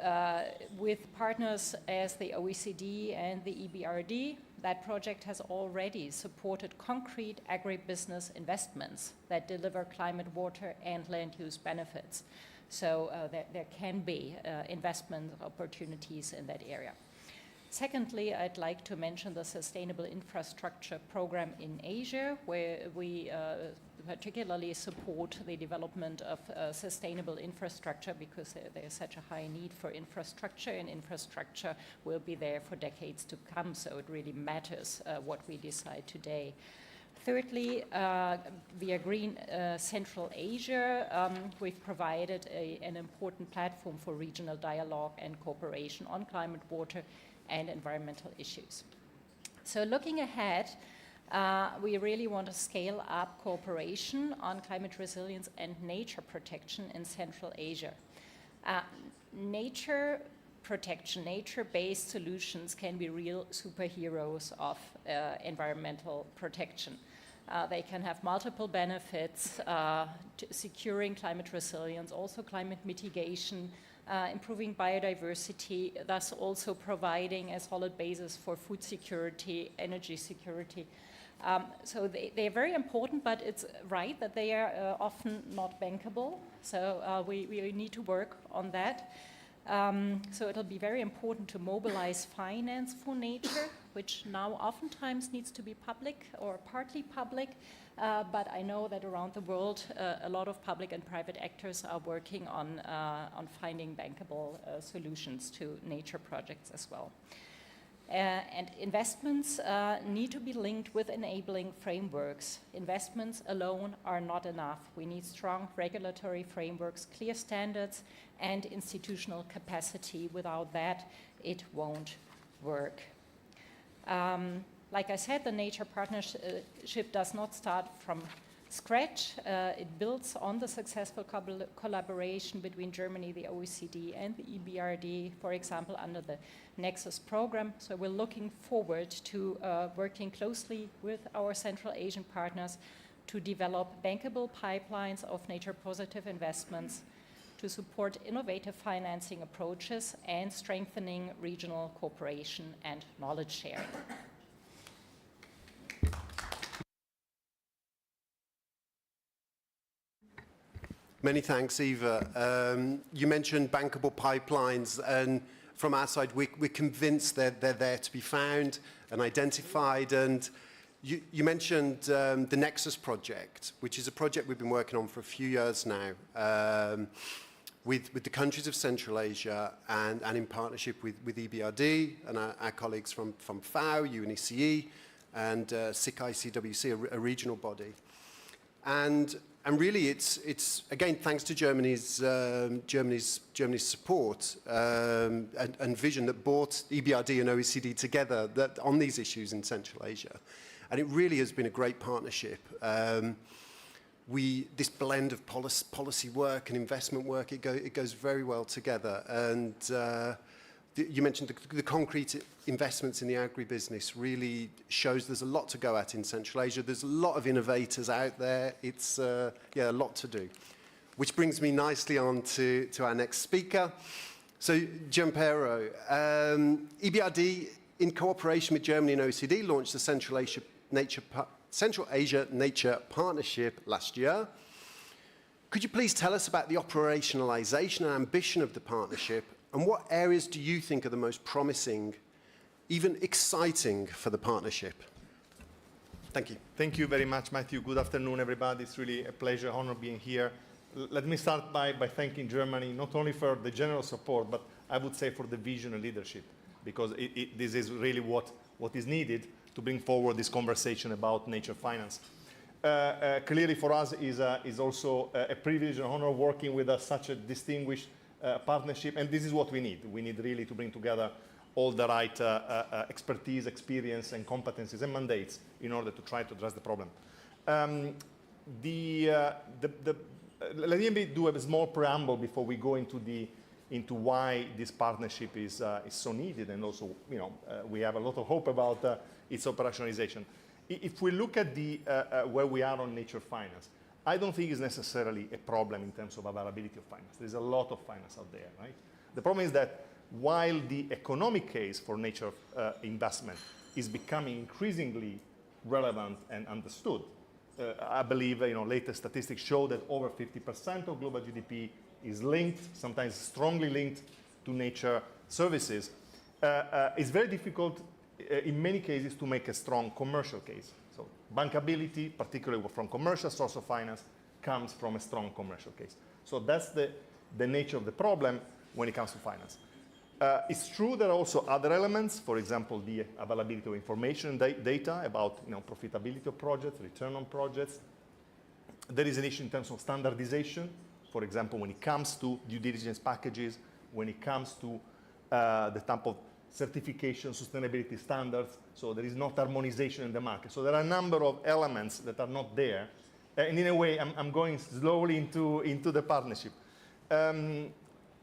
with partners as the OECD and the EBRD, that project has already supported concrete agribusiness investments that deliver climate, water, and land use benefits. So there can be investment opportunities in that area. Secondly, I'd like to mention the Sustainable Infrastructure Program in Asia, where we particularly support the development of sustainable infrastructure because there's such a high need for infrastructure, and infrastructure will be there for decades to come, so it really matters what we decide today. Thirdly, via Green Central Asia, we've provided an important platform for regional dialogue and cooperation on climate, water, and environmental issues. So looking ahead, we really want to scale up cooperation on climate resilience and nature protection in Central Asia. Nature protection, nature-based solutions can be real superheroes of environmental protection. They can have multiple benefits, securing climate resilience, also climate mitigation, improving biodiversity, thus also providing a solid basis for food security, energy security. So they're very important, but it's right that they are often not bankable. So we need to work on that. So it'll be very important to mobilize finance for nature, which now oftentimes needs to be public or partly public. But I know that around the world, a lot of public and private actors are working on finding bankable solutions to nature projects as well. And investments need to be linked with enabling frameworks. Investments alone are not enough. We need strong regulatory frameworks, clear standards, and institutional capacity. Without that, it won't work. Like I said, the nature partnership does not start from scratch. It builds on the successful collaboration between Germany, the OECD, and the EBRD, for example, under the Nexus program. So we're looking forward to working closely with our Central Asian partners to develop bankable pipelines of nature-positive investments, to support innovative financing approaches, and strengthening regional cooperation and knowledge sharing. Many thanks, Eva. You mentioned bankable pipelines, and from our side, we're convinced that they're there to be found and identified. And you mentioned the Nexus project, which is a project we've been working on for a few years now, with the countries of Central Asia and in partnership with EBRD and our colleagues from FAO, UNECE, and SIC ICWC, a regional body. And really, it's again thanks to Germany's support and vision that brought EBRD and OECD together on these issues in Central Asia, and it really has been a great partnership. This blend of policy work and investment work, it goes very well together. And you mentioned the concrete investments in the agribusiness really shows there's a lot to go at in Central Asia. There's a lot of innovators out there. It's a lot to do. Which brings me nicely on to our next speaker. So, Gianpiero, EBRD, in cooperation with Germany and OECD, launched the Central Asia Nature Partnership last year. Could you please tell us about the operationalization and ambition of the partnership, and what areas do you think are the most promising, even exciting, for the partnership? Thank you. Thank you very much, Matthew. Good afternoon, everybody. It's really a pleasure, honor being here. Let me start by thanking Germany, not only for the general support, but I would say for the vision and leadership, because this is really what is needed to bring forward this conversation about nature finance. Clearly for us is also a privilege and honor working with such a distinguished partnership, and this is what we need. We need really to bring together all the right expertise, experience, and competencies and mandates in order to try to address the problem. Let me do a small preamble before we go into why this partnership is so needed, and also, we have a lot of hope about its operationalization. If we look at where we are on nature finance, I don't think it's necessarily a problem in terms of availability of finance. There's a lot of finance out there, right? The problem is that while the economic case for nature investment is becoming increasingly relevant and understood, I believe latest statistics show that over 50% of global GDP is linked, sometimes strongly linked, to nature services. It's very difficult in many cases to make a strong commercial case. So bankability, particularly from commercial source of finance, comes from a strong commercial case. So that's the nature of the problem when it comes to finance. It's true there are also other elements, for example, the availability of information and data about profitability of projects, return on projects. There is an issue in terms of standardization, for example, when it comes to due diligence packages, when it comes to the type of certification, sustainability standards, so there is not harmonization in the market. So there are a number of elements that are not there. And in a way, I'm going slowly into the partnership.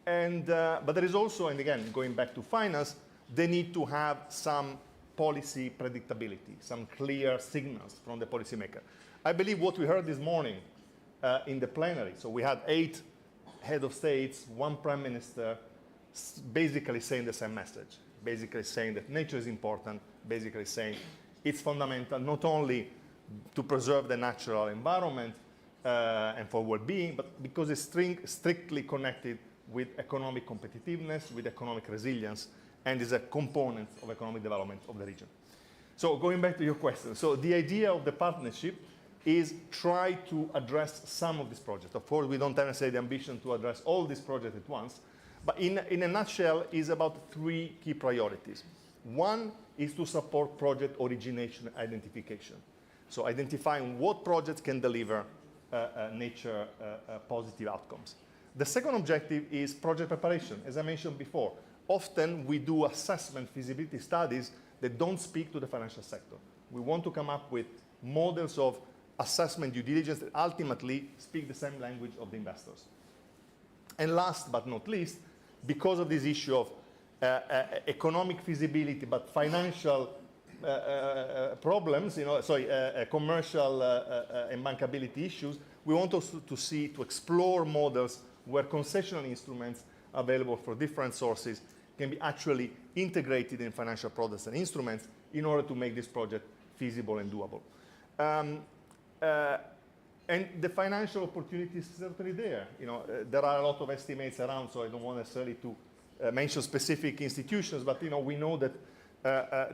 But there is also, and again, going back to finance, they need to have some policy predictability, some clear signals from the policymaker. I believe what we heard this morning in the plenary, so we had 8 head of states, 1 prime minister, basically saying the same message, basically saying that nature is important, basically saying it's fundamental not only to preserve the natural environment and for well-being, but because it's strictly connected with economic competitiveness, with economic resilience, and is a component of economic development of the region. So going back to your question, so the idea of the partnership is try to address some of these projects. Of course, we don't necessarily the ambition to address all these projects at once, but in a nutshell, is about 3 key priorities. One is to support project origination identification. So identifying what projects can deliver nature positive outcomes. The second objective is project preparation. As I mentioned before, often we do assessment feasibility studies that don't speak to the financial sector. We want to come up with models of assessment due diligence that ultimately speak the same language of the investors. And last but not least, because of this issue of economic feasibility but financial problems, commercial and bankability issues, we want also to explore models where concessional instruments available for different sources can be actually integrated in financial products and instruments in order to make this project feasible and doable. And the financial opportunity is certainly there. There are a lot of estimates around, so I don't want necessarily to mention specific institutions, but we know that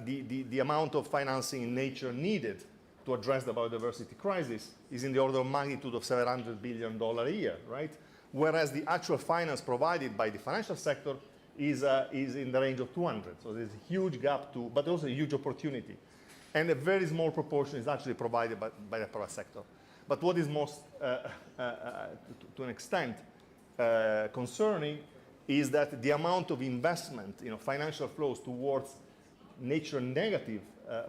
the amount of financing in nature needed to address the biodiversity crisis is in the order of magnitude of $700 billion a year, right? Whereas the actual finance provided by the financial sector is in the range of 200. So there's a huge gap but also a huge opportunity. And a very small proportion is actually provided by the private sector. But what is most, to an extent, concerning is that the amount of investment, financial flows towards nature negative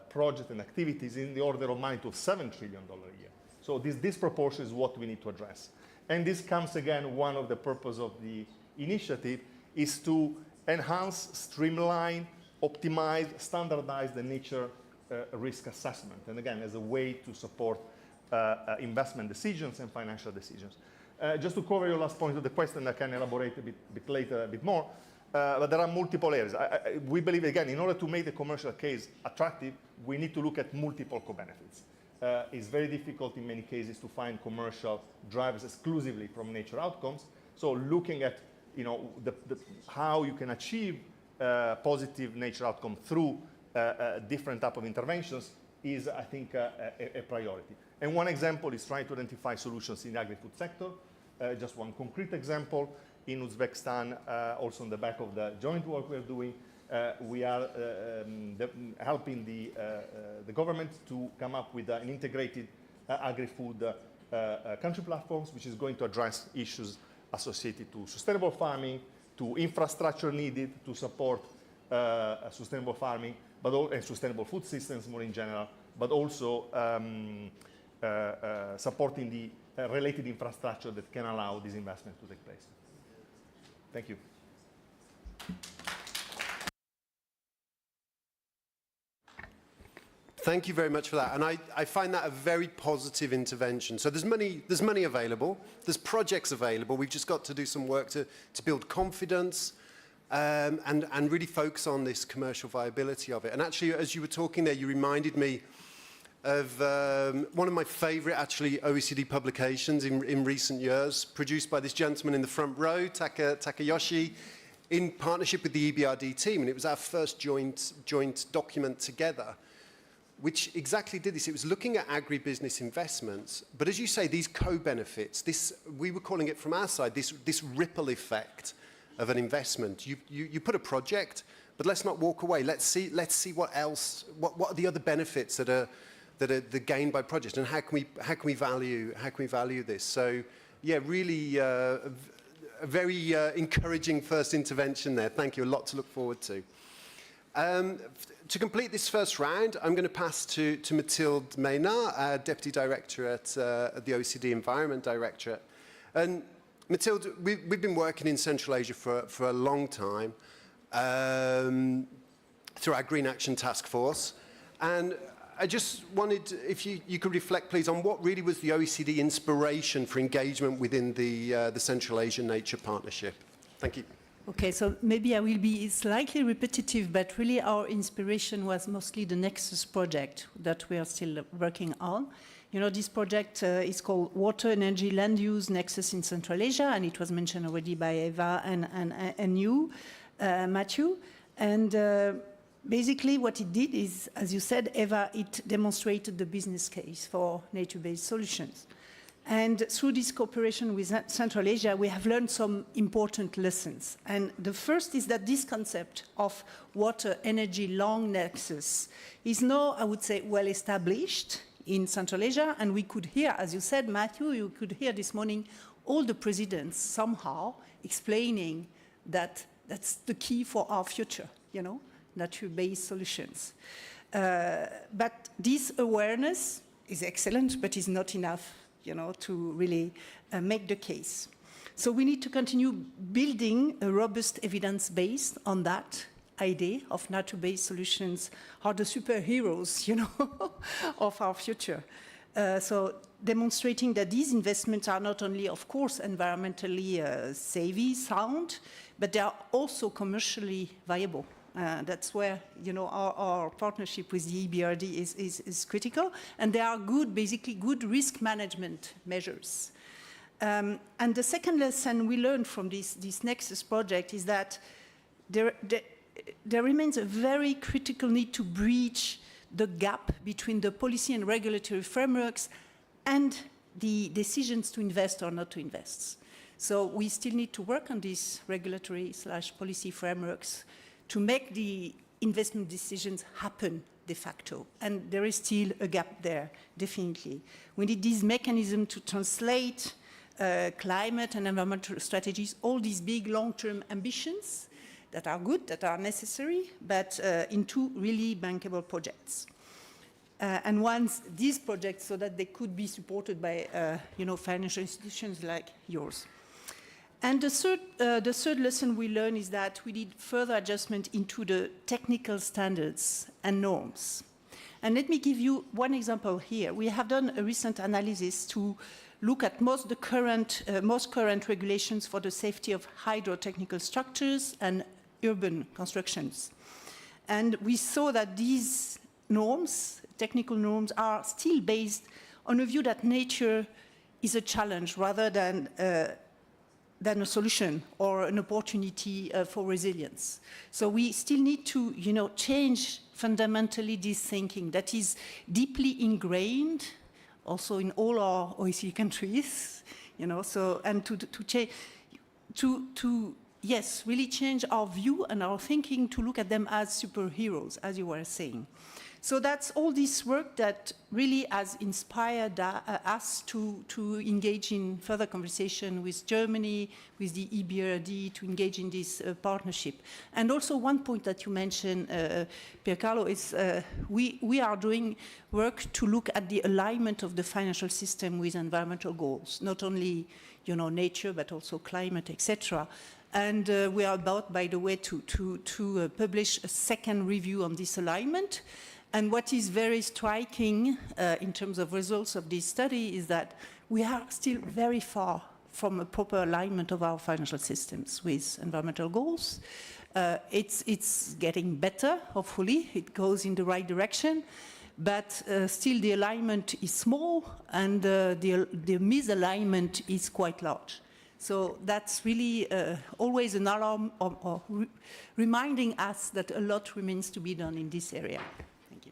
projects and activities in the order of magnitude of $7 trillion a year. So this disproportion is what we need to address. And this comes again, one of the purpose of the initiative is to enhance, streamline, optimize, standardize the nature risk assessment. And again, as a way to support investment decisions and financial decisions. Just to cover your last point of the question, I can elaborate a bit later, a bit more. But there are multiple areas. We believe, again, in order to make the commercial case attractive, we need to look at multiple co-benefits. It's very difficult in many cases to find commercial drivers exclusively from nature outcomes. So looking at how you can achieve positive nature outcome through different type of interventions is, I think, a priority. And one example is trying to identify solutions in the agri-food sector. Just one concrete example, in Uzbekistan, also on the back of the joint work we're doing, we are helping the government to come up with an integrated agri-food country platforms, which is going to address issues associated to sustainable farming, to infrastructure needed to support sustainable farming, and sustainable food systems more in general, but also supporting the related infrastructure that can allow this investment to take place. Thank you. Thank you very much for that. And I find that a very positive intervention. So there's money available, there's projects available. We've just got to do some work to build confidence and really focus on this commercial viability of it. And actually, as you were talking there, you reminded me of one of my favorite, actually, OECD publications in recent years, produced by this gentleman in the front row, Takayoshi, in partnership with the EBRD team. And it was our first joint document together, which exactly did this. It was looking at agribusiness investments, but as you say, these co-benefits, we were calling it from our side, this ripple effect of an investment. You put a project, but let's not walk away. Let's see what else, what are the other benefits that are gained by projects, and how can we value this? So yeah, really a very encouraging first intervention there. Thank you, a lot to look forward to. To complete this first round, I'm going to pass to Mathilde Maynard, our Deputy Director at the OECD Environment Directorate. And Mathilde, we've been working in Central Asia for a long time through our Green Action Task Force. And I just wanted, if you could reflect, please, on what really was the OECD inspiration for engagement within the Central Asian Nature Partnership. Thank you. Okay, so maybe I will be slightly repetitive, but really our inspiration was mostly the Nexus project that we are still working on. You know, this project is called Water, Energy, Land Use Nexus in Central Asia, and it was mentioned already by Eva and you, Matthew. And basically what it did is, as you said, Eva, it demonstrated the business case for nature-based solutions. And through this cooperation with Central Asia, we have learned some important lessons. And the first is that this concept of water, energy, long nexus is now, I would say, well established in Central Asia. And we could hear, as you said, Matthew, you could hear this morning all the presidents somehow explaining that that's the key for our future, you know, nature-based solutions. But this awareness is excellent, but is not enough, you know, to really make the case. So we need to continue building a robust evidence based on that idea of nature-based solutions are the superheroes, you know, of our future. So demonstrating that these investments are not only, of course, environmentally savvy, sound, but they are also commercially viable. That's where, you know, our partnership with the EBRD is critical, and there are basically good risk management measures. And the second lesson we learned from this Nexus project is that there remains a very critical need to bridge the gap between the policy and regulatory frameworks and the decisions to invest or not to invest. So we still need to work on these regulatory/policy frameworks to make the investment decisions happen de facto. And there is still a gap there, definitely. We need this mechanism to translate climate and environmental strategies, all these big long-term ambitions that are good, that are necessary, but into really bankable projects. And once these projects, so that they could be supported by you know, financial institutions like yours. And the third lesson we learned is that we need further adjustment into the technical standards and norms. And let me give you one example here. We have done a recent analysis to look at most current regulations for the safety of hydrotechnical structures and urban constructions. And we saw that these norms, technical norms, are still based on a view that nature is a challenge rather than than a solution or an opportunity for resilience. So we still need to, change fundamentally this thinking that is deeply ingrained also in all our OECD countries, and yes, really change our view and our thinking to look at them as superheroes, as you were saying. So that's all this work that really has inspired us to engage in further conversation with Germany, with the EBRD, to engage in this partnership. And also one point that you mentioned, Piercarlo, is we are doing work to look at the alignment of the financial system with environmental goals, not only nature, but also climate, etc. And we are about, by the way, to publish a second review on this alignment. And what is very striking in terms of results of this study is that we are still very far from a proper alignment of our financial systems with environmental goals. It's getting better, hopefully. It goes in the right direction. But still the alignment is small and the misalignment is quite large. So that's really always an alarm or reminding us that a lot remains to be done in this area. Thank you.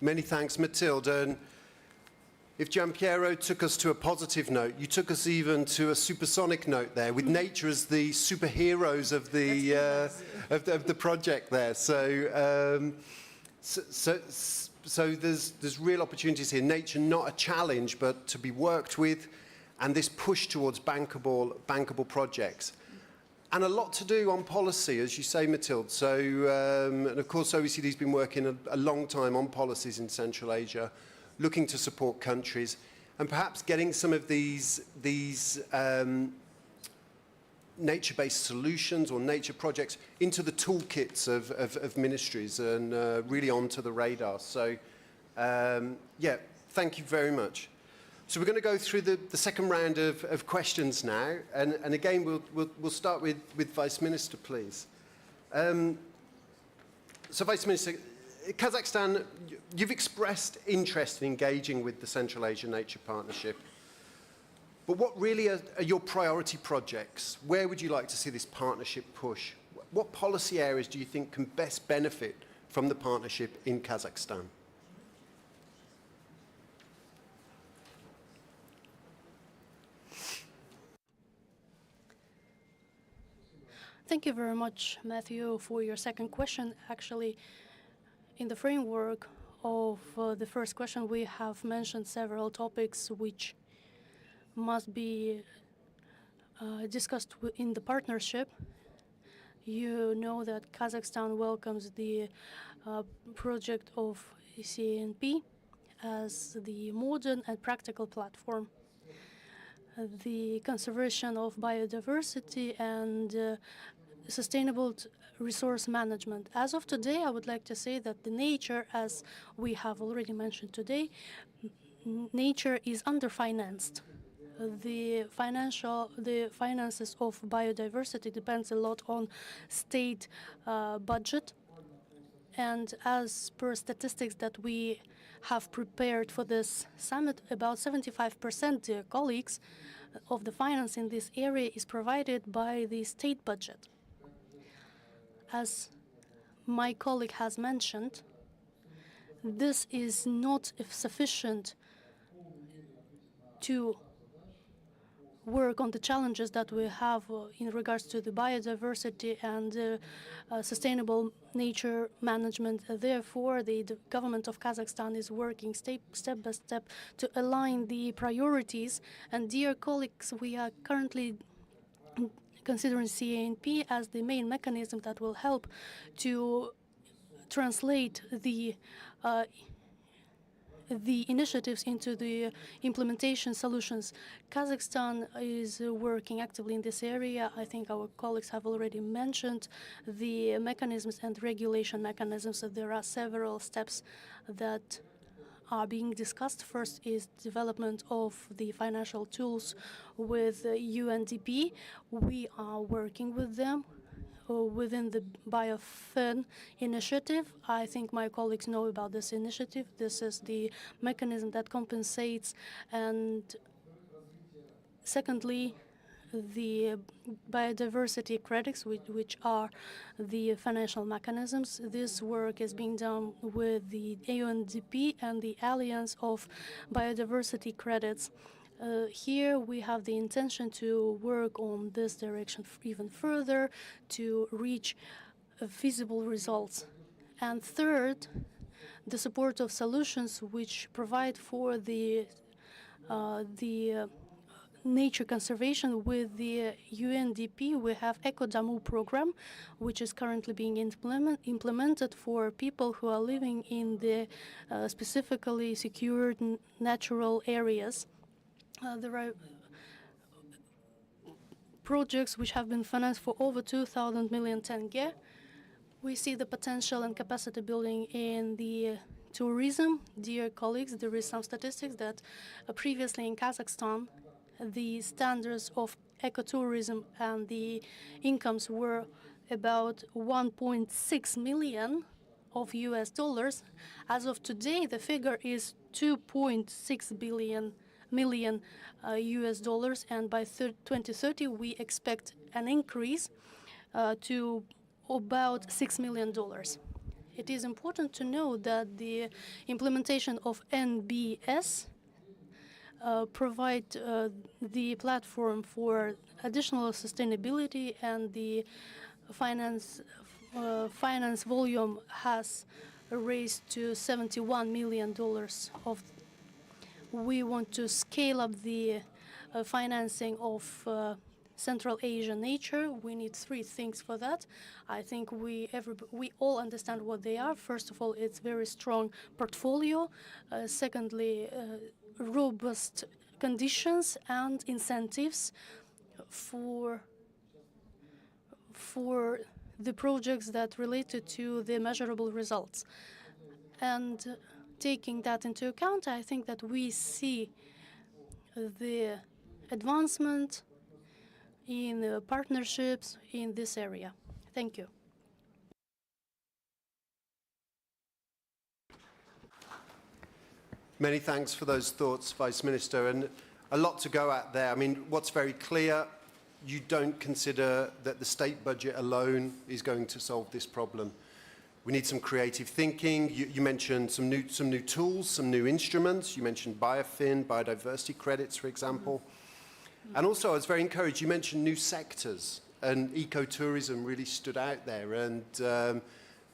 Many thanks, Mathilde. And if Giampiero took us to a positive note, you took us even to a supersonic note there, with nature as the superheroes of the project there. So there's real opportunities here. Nature not a challenge, but to be worked with, and this push towards bankable projects. And a lot to do on policy, as you say, Mathilde. So, and of course, OECD's been working a long time on policies in Central Asia, looking to support countries, and perhaps getting some of these nature-based solutions or nature projects into the toolkits of ministries and really onto the radar. So, yeah, thank you very much. So we're going to go through the second round of questions now, and again we'll start with Vice Minister, please. So, Vice Minister, Kazakhstan, you've expressed interest in engaging with the Central Asia Nature Partnership. But what really are your priority projects? Where would you like to see this partnership push? What policy areas do you think can best benefit from the partnership in Kazakhstan? Thank you very much, Matthew, for your second question. Actually, in the framework of the first question, we have mentioned several topics which must be discussed in the partnership. You know that Kazakhstan welcomes the project of CNP as the modern and practical platform. The conservation of biodiversity and sustainable resource management. As of today, I would like to say that the nature, as we have already mentioned today, nature is underfinanced. The finances of biodiversity depends a lot on state budget, and as per statistics that we have prepared for this summit, about 75%, dear colleagues, of the finance in this area is provided by the state budget. As my colleague has mentioned, this is not sufficient to work on the challenges that we have in regards to the biodiversity and sustainable nature management. Therefore, the government of Kazakhstan is working step by step to align the priorities. And dear colleagues, we are currently considering CANP as the main mechanism that will help to translate the initiatives into the implementation solutions. Kazakhstan is working actively in this area. I think our colleagues have already mentioned the mechanisms and regulation mechanisms. So there are several steps that are being discussed. First is development of the financial tools with UNDP. We are working with them within the BioFin initiative. I think my colleagues know about this initiative. This is the mechanism that compensates. And secondly, the biodiversity credits, which are the financial mechanisms. This work is being done with the UNDP and the Alliance of Biodiversity Credits. Here we have the intention to work on this direction even further to reach feasible results. And third, the support of solutions which provide for the nature conservation. With the UNDP, we have EcoDamu program, which is currently being implemented for people who are living in the specifically secured natural areas. There are projects which have been financed for over 2,000 million tenge. We see the potential and capacity building in the tourism. Dear colleagues, there is some statistics that previously in Kazakhstan, the standards of ecotourism and the incomes were about 1.6 million of US dollars. As of today, the figure is 2.6 million US dollars, and by 2030 we expect an increase to about $6 million. It is important to know that the implementation of NBS provide the platform for additional sustainability, and the finance volume has raised to $71 million. We want to scale up the financing of Central Asian nature. We need three things for that. I think we all understand what they are. First of all, it's very strong portfolio. Secondly, robust conditions and incentives for the projects that related to the measurable results. And taking that into account, I think that we see the advancement in partnerships in this area. Thank you. Many thanks for those thoughts, Vice Minister, and a lot to go at there. I mean, what's very clear, you don't consider that the state budget alone is going to solve this problem. We need some creative thinking. You mentioned some new tools, some new instruments. You mentioned BioFin, biodiversity credits, for example. And also, I was very encouraged, you mentioned new sectors, and ecotourism really stood out there, and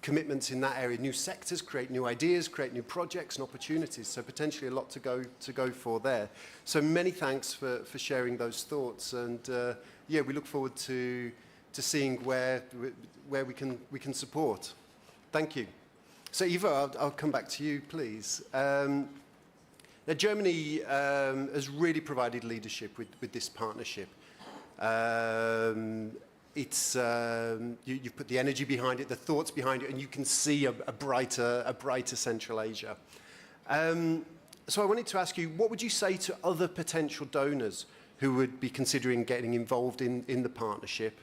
commitments in that area. New sectors create new ideas, create new projects and opportunities, so potentially a lot to go for there. So many thanks for sharing those thoughts, and yeah, we look forward to seeing where we can support. Thank you. So Eva, I'll come back to you, please. Now, Germany has really provided leadership with this partnership. You've put the energy behind it, the thoughts behind it, and you can see a brighter Central Asia. So I wanted to ask you, what would you say to other potential donors who would be considering getting involved in the partnership?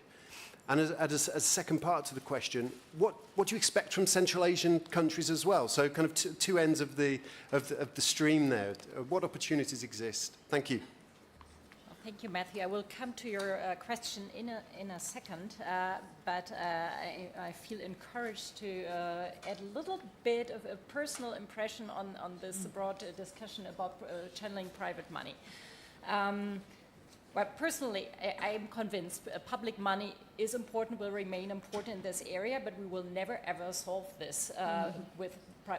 And as a second part to the question, what do you expect from Central Asian countries as well? So kind of two ends of the stream there. What opportunities exist? Thank you. Well, thank you, Matthew. I will come to your question in a second, but I feel encouraged to add a little bit of a personal impression on this broad discussion about channeling private money. Well, personally, I am convinced public money is important, will remain important in this area, but we will never ever solve this with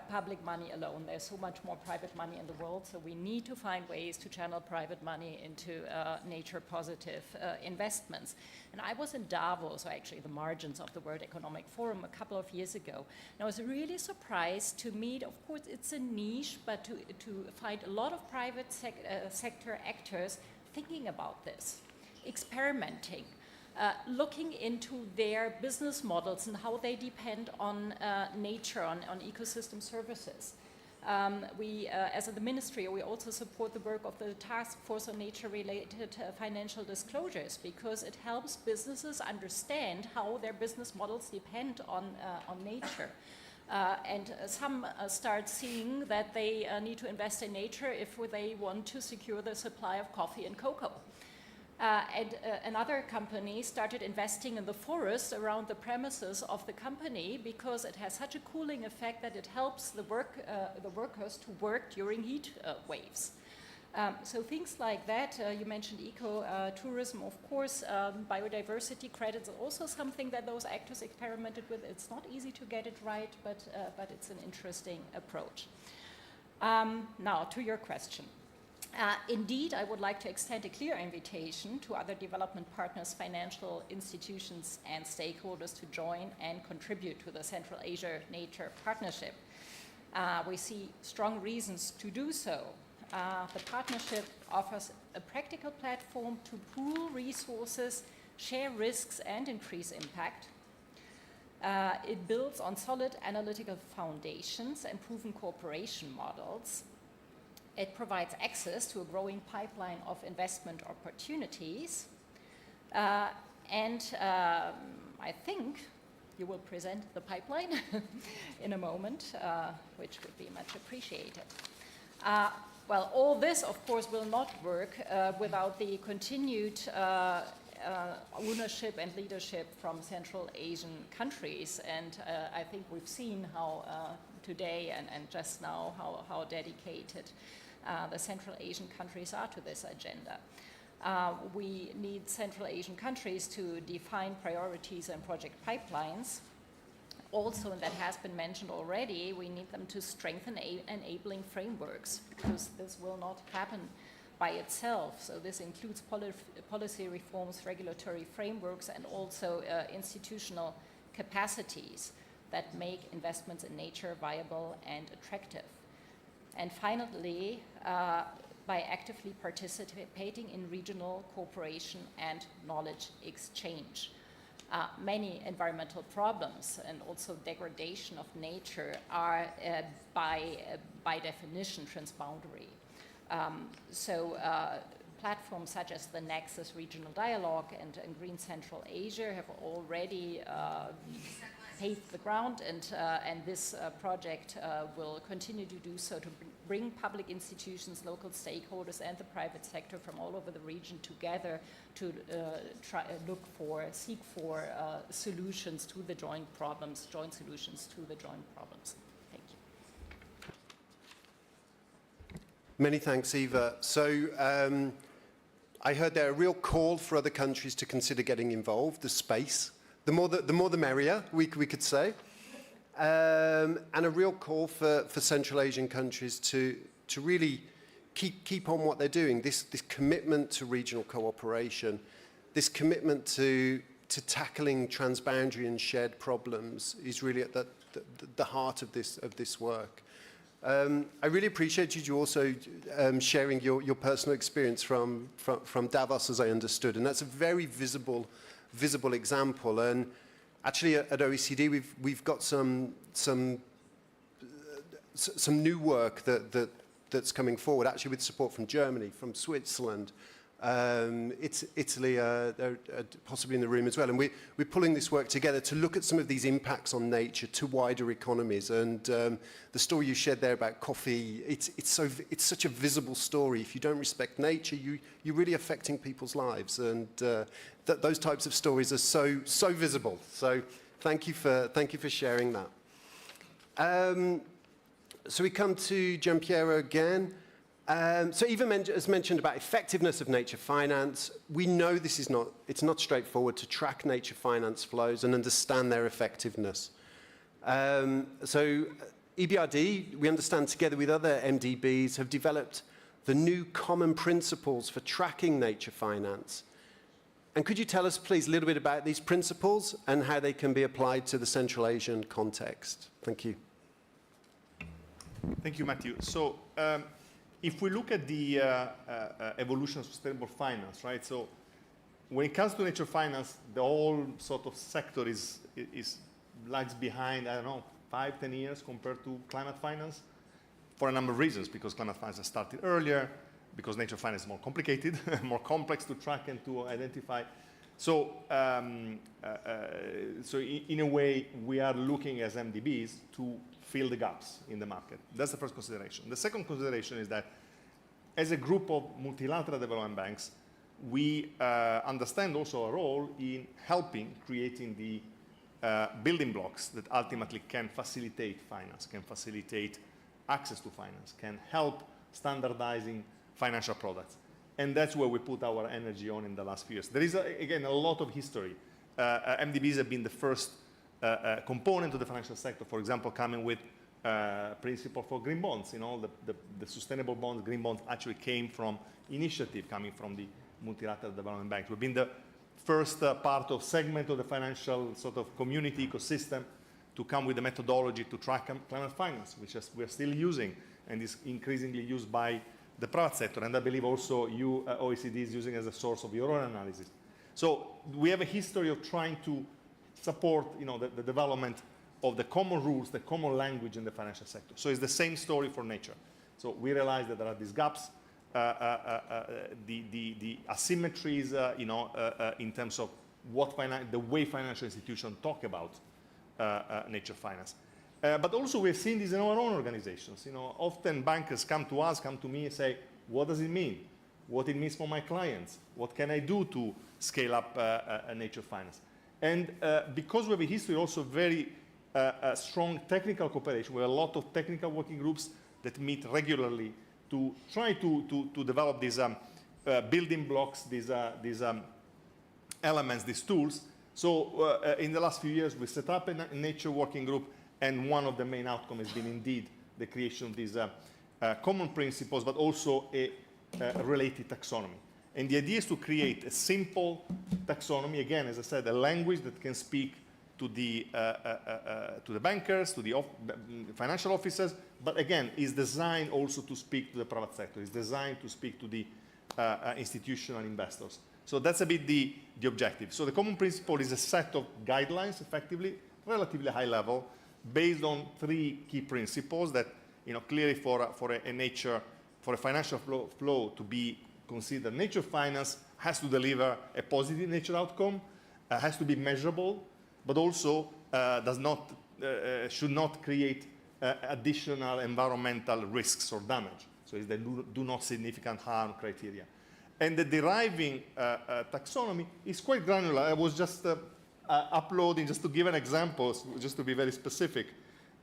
public money alone. There's so much more private money in the world, so we need to find ways to channel private money into nature-positive investments. And I was in Davos, or actually the margins of the World Economic Forum, a couple of years ago. And I was really surprised to meet, of course, it's a niche, but to find a lot of private sector actors thinking about this, experimenting, looking into their business models and how they depend on nature, on ecosystem services. We, as the ministry, we also support the work of the Task Force on Nature-related financial disclosures, because it helps businesses understand how their business models depend on nature. And some start seeing that they need to invest in nature if they want to secure the supply of coffee and cocoa. And another company started investing in the forest around the premises of the company because it has such a cooling effect that it helps the workers to work during heat waves. So things like that, you mentioned eco-tourism, of course, biodiversity credits are also something that those actors experimented with. It's not easy to get it right, but it's an interesting approach. Now, to your question. Indeed, I would like to extend a clear invitation to other development partners, financial institutions, and stakeholders to join and contribute to the Central Asia Nature Partnership. We see strong reasons to do so. The partnership offers a practical platform to pool resources, share risks, and increase impact. It builds on solid analytical foundations and proven cooperation models. It provides access to a growing pipeline of investment opportunities. And I think you will present the pipeline in a moment, which would be much appreciated. Well, all this, of course, will not work without the continued ownership and leadership from Central Asian countries. And I think we've seen how today and just now how dedicated the Central Asian countries are to this agenda. We need Central Asian countries to define priorities and project pipelines. Also, and that has been mentioned already, we need them to strengthen enabling frameworks, because this will not happen by itself. So this includes policy reforms, regulatory frameworks, and also institutional capacities that make investments in nature viable and attractive. And finally, by actively participating in regional cooperation and knowledge exchange. Many environmental problems and also degradation of nature are by definition transboundary. Platforms such as the Nexus Regional Dialogue and Green Central Asia have already paved the ground, and this project will continue to do so, to bring public institutions, local stakeholders, and the private sector from all over the region together to seek for solutions to the joint problems, joint solutions to the joint problems. Thank you. Many thanks, Eva. So I heard there a real call for other countries to consider getting involved, the space. The more the merrier, we could say. And a real call for Central Asian countries to really keep on what they're doing. This commitment to regional cooperation, this commitment to tackling transboundary and shared problems is really at the heart of this work. I really appreciated you also sharing your personal experience from Davos, as I understood, and that's a very visible example. And actually at OECD we've got some new work that's coming forward, actually with support from Germany, from Switzerland, Italy, they're possibly in the room as well. And we're pulling this work together to look at some of these impacts on nature to wider economies. And the story you shared there about coffee, it's such a visible story. If you don't respect nature, you're really affecting people's lives. And those types of stories are so visible. So thank you for sharing that. So we come to Giampiero again. So Eva has mentioned about effectiveness of nature finance. We know it's not straightforward to track nature finance flows and understand their effectiveness. So EBRD, we understand together with other MDBs, have developed the new common principles for tracking nature finance. And could you tell us, please, a little bit about these principles and how they can be applied to the Central Asian context? Thank you. Thank you, Matthew. So if we look at the evolution of sustainable finance, right? So when it comes to nature finance, the whole sort of sector lags behind, I don't know, 5-10 years compared to climate finance. for a number of reasons, because climate finance has started earlier, because nature finance is more complicated, more complex to track and to identify. So, in a way, we are looking as MDBs to fill the gaps in the market. That's the first consideration. The second consideration is that as a group of multilateral development banks, we understand also our role in helping creating the building blocks that ultimately can facilitate finance, can facilitate access to finance, can help standardizing financial products. And that's where we put our energy on in the last few years. There is, again, a lot of history. MDBs have been the first component of the financial sector, for example, coming with principle for green bonds. You know, the sustainable bonds, green bonds actually came from initiative coming from the multilateral development banks. We've been the first part of segment of the financial sort of community ecosystem to come with a methodology to track climate finance, which we're still using and is increasingly used by the private sector, and I believe also you, OECD, is using as a source of your own analysis. So we have a history of trying to support, you know, the development of the common rules, the common language in the financial sector. So it's the same story for nature. So we realize that there are these gaps, the asymmetries, you know, in terms of what the way financial institutions talk about nature finance. But also we've seen this in our own organizations. You know, often bankers come to us, come to me and say, what does it mean? What it means for my clients? What can I do to scale up nature finance? And because we have a history also very strong technical cooperation, we have a lot of technical working groups that meet regularly to try to develop these building blocks, these elements, these tools. So in the last few years, we set up a nature working group, and one of the main outcomes has been indeed the creation of these common principles, but also a related taxonomy. And the idea is to create a simple taxonomy, again, as I said, a language that can speak to the bankers, to the financial officers, but again, is designed also to speak to the private sector. It's designed to speak to the institutional investors. So that's a bit the objective. So the common principle is a set of guidelines, effectively, relatively high level, based on 3 key principles that, you know, clearly for a financial flow to be considered nature finance has to deliver a positive nature outcome, has to be measurable, but also should not create additional environmental risks or damage. So it's the do not significant harm criteria. And the deriving taxonomy is quite granular. I was just uploading, just to give an example, just to be very specific.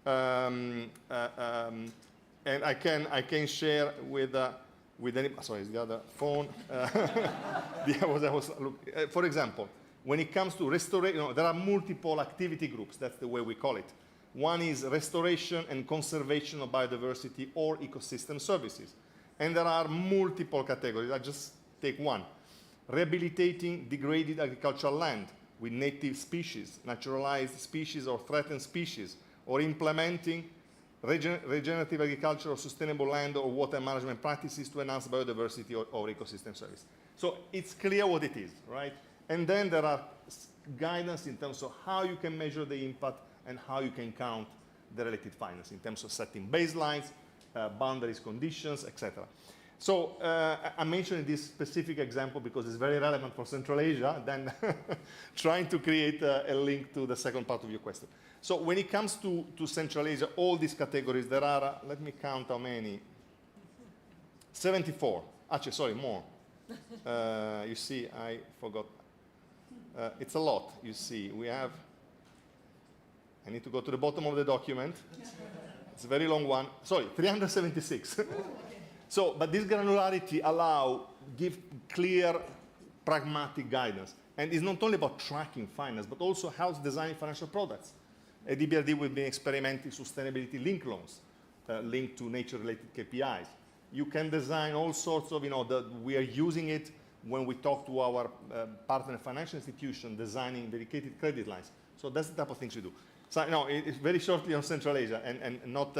And I can share with any, sorry, it's the other phone. For example, when it comes to restoration, you know, there are multiple activity groups, that's the way we call it. One is restoration and conservation of biodiversity or ecosystem services. And there are multiple categories. I just take one. Rehabilitating degraded agricultural land with native species, naturalized species or threatened species, or implementing regenerative agriculture or sustainable land or water management practices to enhance biodiversity or ecosystem service. So it's clear what it is, right? And then there are guidance in terms of how you can measure the impact and how you can count the related finance in terms of setting baselines, boundaries, conditions, etc. So I'm mentioning this specific example because it's very relevant for Central Asia, then trying to create a link to the second part of your question. So when it comes to Central Asia, all these categories, there are, let me count how many, 74, actually, sorry, more. You see, I forgot. It's a lot, you see. We have, I need to go to the bottom of the document. It's a very long one. Sorry, 376. So, but this granularity give clear, pragmatic guidance. And it's not only about tracking finance, but also helps designing financial products. At EBRD, we've been experimenting sustainability linked loans linked to nature-related KPIs. You can design all sorts of, we are using it when we talk to our partner financial institution, designing dedicated credit lines. So that's the type of things we do. So, it's very shortly on Central Asia, and not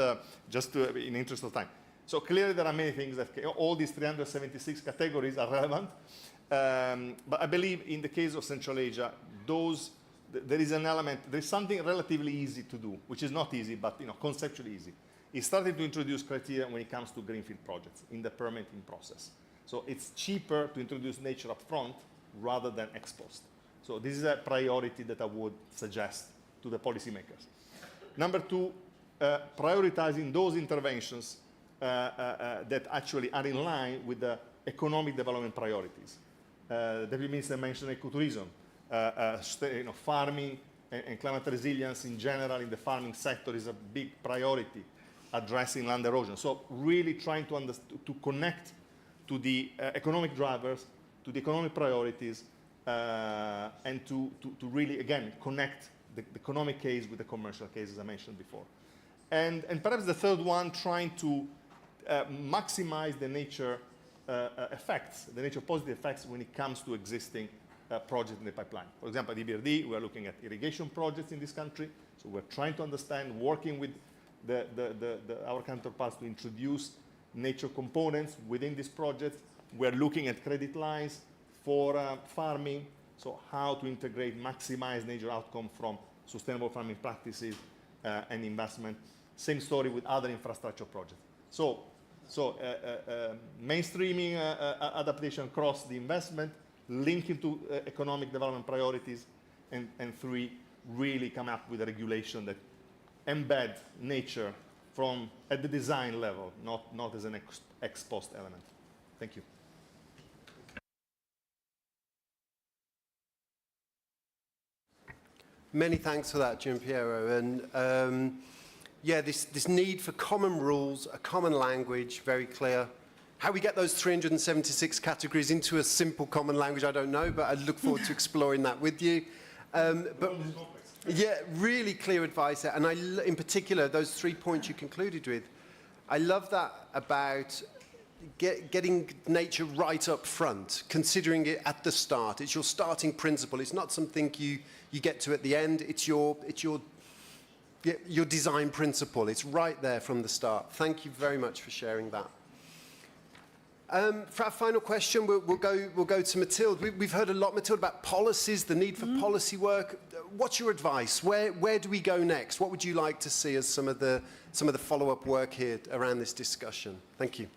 just in the interest of time. So clearly there are many things that all these 376 categories are relevant. But I believe in the case of Central Asia, there is an element, there's something relatively easy to do, which is not easy, but conceptually easy. is starting to introduce criteria when it comes to greenfield projects in the permitting process. So it's cheaper to introduce nature up front rather than ex post. So this is a priority that I would suggest to the policymakers. Number two, prioritizing those interventions that actually are in line with the economic development priorities. The Minister mentioned ecotourism, farming and climate resilience in general in the farming sector is a big priority, addressing land erosion. So really trying to connect to the economic drivers, to the economic priorities, and to really, again, connect the economic case with the commercial case, as I mentioned before. And perhaps the third one, trying to maximize the nature effects, the nature positive effects when it comes to existing projects in the pipeline. For example, at EBRD, we are looking at irrigation projects in this country. So we're trying to understand, working with our counterparts to introduce nature components within these projects. We're looking at credit lines for farming, so how to integrate, maximize nature outcome from sustainable farming practices and investment. Same story with other infrastructure projects. So mainstreaming adaptation across the investment, linking to economic development priorities, and three, really come up with a regulation that embed nature from at the design level, not as an ex post element. Thank you. Many thanks for that, Gianpiero. And yeah, this need for common rules, a common language, very clear. How we get those 376 categories into a simple common language, I don't know, but I look forward to exploring that with you. But yeah, really clear advice there. And in particular, those 3 points you concluded with, I love that about getting nature right up front, considering it at the start. It's your starting principle. It's not something you get to at the end. It's your design principle. It's right there from the start. Thank you very much for sharing that. For our final question, we'll go to Mathilde. We've heard a lot, Mathilde, about policies, the need for policy work. What's your advice? Where do we go next? What would you like to see as some of the follow-up work here around this discussion? Thank you.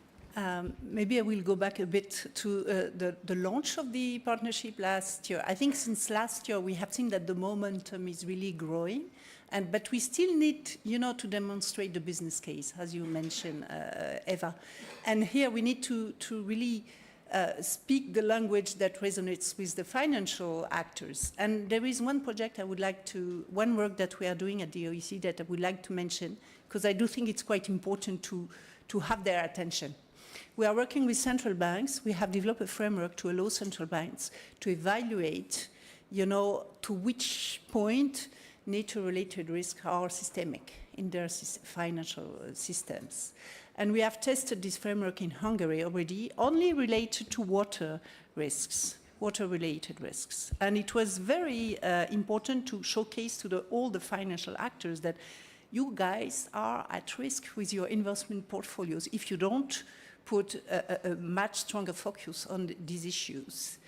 Maybe I will go back a bit to the launch of the partnership last year. I think since last year we have seen that the momentum is really growing, but we still need, to demonstrate the business case, as you mentioned, Eva. And here we need to really speak the language that resonates with the financial actors. And there is one project one work that we are doing at the OEC that I would like to mention, because I do think it's quite important to have their attention. We are working with central banks. We have developed a framework to allow central banks to evaluate, to which point nature-related risks are systemic in their financial systems. And we have tested this framework in Hungary already, only related to water risks, water-related risks. And it was very important to showcase to all the financial actors that you guys are at risk with your investment portfolios if you don't put a much stronger focus on these issues.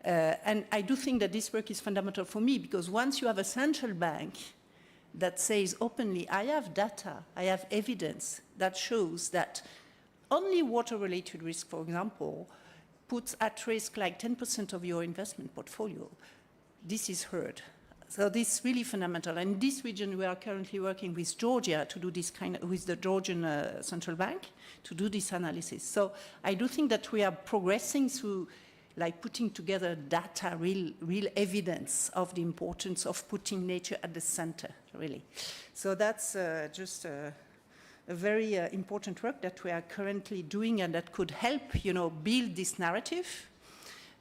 And I do think that this work is fundamental for me, because once you have a central bank that says openly, I have data, I have evidence that shows that only water-related risk, for example, puts at risk like 10% of your investment portfolio, this is heard. So this is really fundamental. And in this region, we are currently working with Georgia to do this with the Georgian Central Bank to do this analysis. So I do think that we are progressing through putting together data, real evidence of the importance of putting nature at the center, really. So that's just a very important work that we are currently doing, and that could help, build this narrative.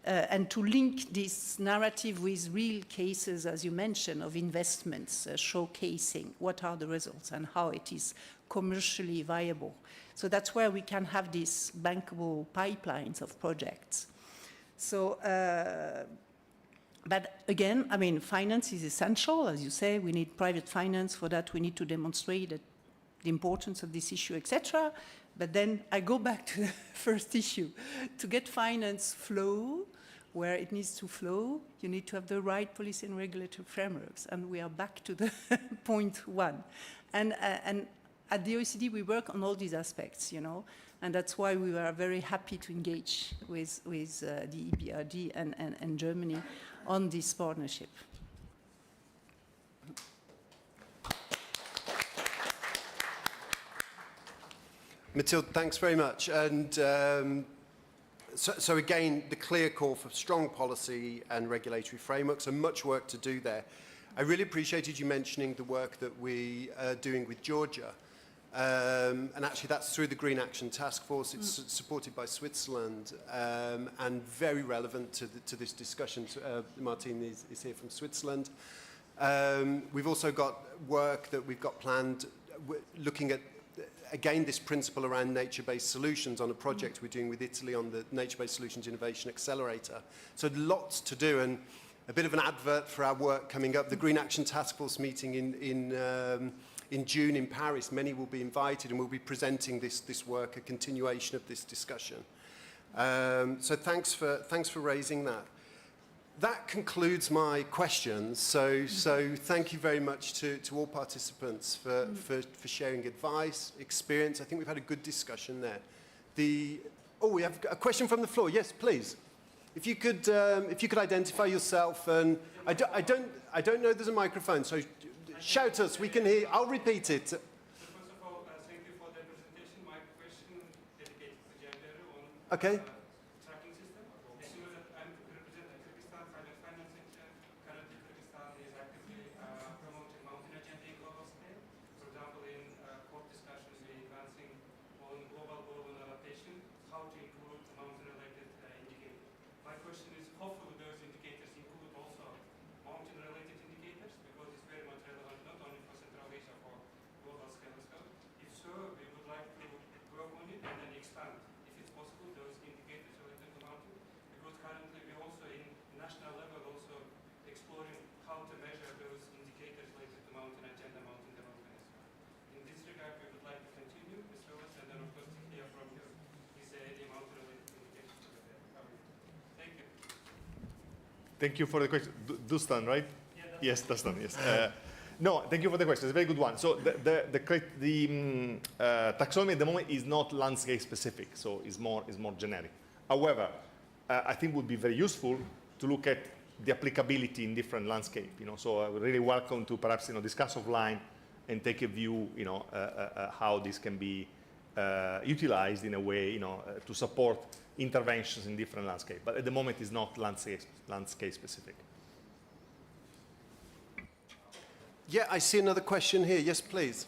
And to link this narrative with real cases, as you mentioned, of investments, showcasing what are the results and how it is commercially viable. So that's where we can have these bankable pipelines of projects. So, but again, finance is essential. As you say, we need private finance. For that, we need to demonstrate the importance of this issue, etc. But then I go back to the first issue. To get finance flow where it needs to flow, you need to have the right policy and regulatory frameworks. And we are back to the point one. And at the OECD, we work on all these aspects, you know, and that's why we were very happy to engage with the EBRD and Germany on this partnership. Mathilde, thanks very much. And so again, the clear call for strong policy and regulatory frameworks, and much work to do there. I really appreciated you mentioning the work that we are doing with Georgia. And actually that's through the Green Action Task Force. It's supported by Switzerland and very relevant to this discussion. Martin is here from Switzerland. We've also got work that we've got planned looking at, again, this principle around nature-based solutions on a project we're doing with Italy on the Nature-Based Solutions Innovation Accelerator. So lots to do, and a bit of an advert for our work coming up. The Green Action Task Force meeting in June in Paris. Many will be invited, and we'll be presenting this work, a continuation of this discussion. So thanks for raising that. That concludes my questions. So thank you very much to all participants for sharing advice, experience. I think we've had a good discussion there. We have a question from the floor. Yes, please. If you could identify yourself, and I don't know there's a microphone, so shout us. We can hear. I'll repeat it. First of all, thank you for the presentation. My question dedicated to gender on Okay. tracking system. As you know that I'm representing Kyrgyzstan climate finance section. Currently, Kyrgyzstan is actively promoting mountain agenda in global scale. For example, in court discussions, we're advancing on global goal and adaptation, how to include mountain-related indicators. My question is, hopefully those indicators include also mountain-related indicators, because it's very much relevant not only for Central Asia, for global scale as well. If so, we would like to work on it and then expand, if it's possible, those indicators related to mountain, because currently we also in national level also exploring how to measure those indicators related to mountain agenda, mountain development as well. In this regard, we would like to continue this research and then of course to hear from you is there any mountain-related indicators over there. Thank you. Thank you for the question. Dustan, right? Yes, Dustan, yes. No, thank you for the question. It's a very good one. So the taxonomy at the moment is not landscape specific, so it's more generic. However, I think it would be very useful to look at the applicability in different landscape. So I would really welcome to perhaps discuss offline and take a view, how this can be utilized in a way, to support interventions in different landscape. But at the moment, it's not landscape specific. Yeah, I see another question here. Yes, please.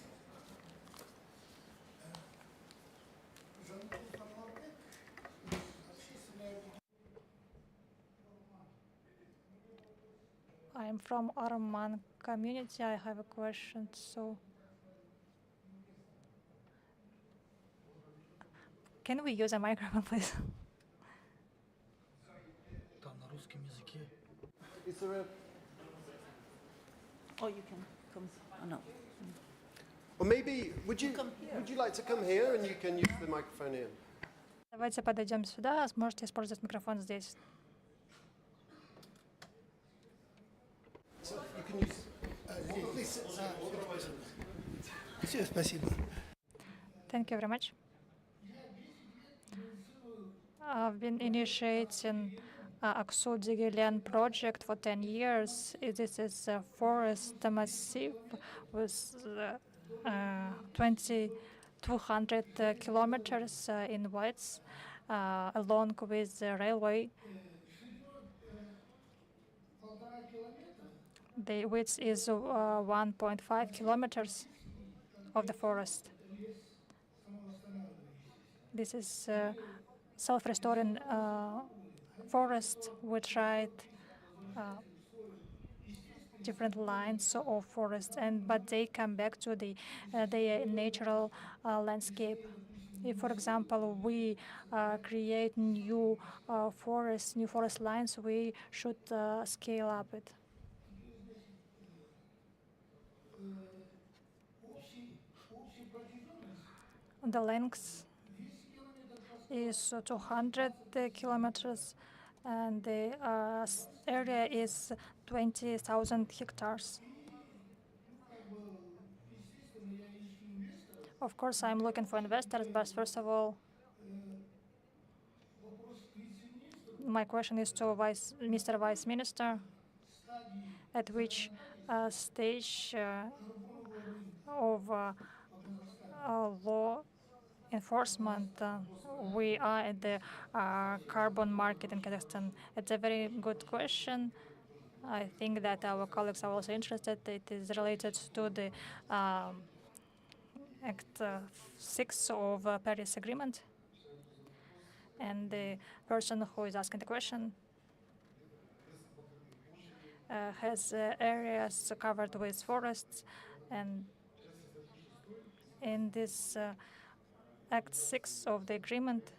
I'm from Arman community. I have a question. So, can we use a microphone, please? Is there a... Oh, you can come. Oh, no. Or maybe, would you like to come here and you can use the microphone here? Давайте подойдем сюда. Сможете использовать микрофон здесь. So you can use... Спасибо. Thank you very much. I've been initiating Aksu Digiland project for 10 years. This is a forest massive with 2,200 kilometers in width, along with the railway. The width is 1.5 kilometers of the forest. This is self-restoring forest. We tried different lines of forest, but they come back to their natural landscape. If, for example, we create new forest lines, we should scale up it. The length is 200 kilometers, and the area is 20,000 hectares. Of course, I'm looking for investors, but first of all, my question is to Mr. Vice Minister. At which stage of law enforcement we are at the carbon market in Kazakhstan? It's a very good question. I think that our colleagues are also interested. It is related to the Act 6 of Paris Agreement. And the person who is asking the question has areas covered with forests, and in this Act 6 of the agreement,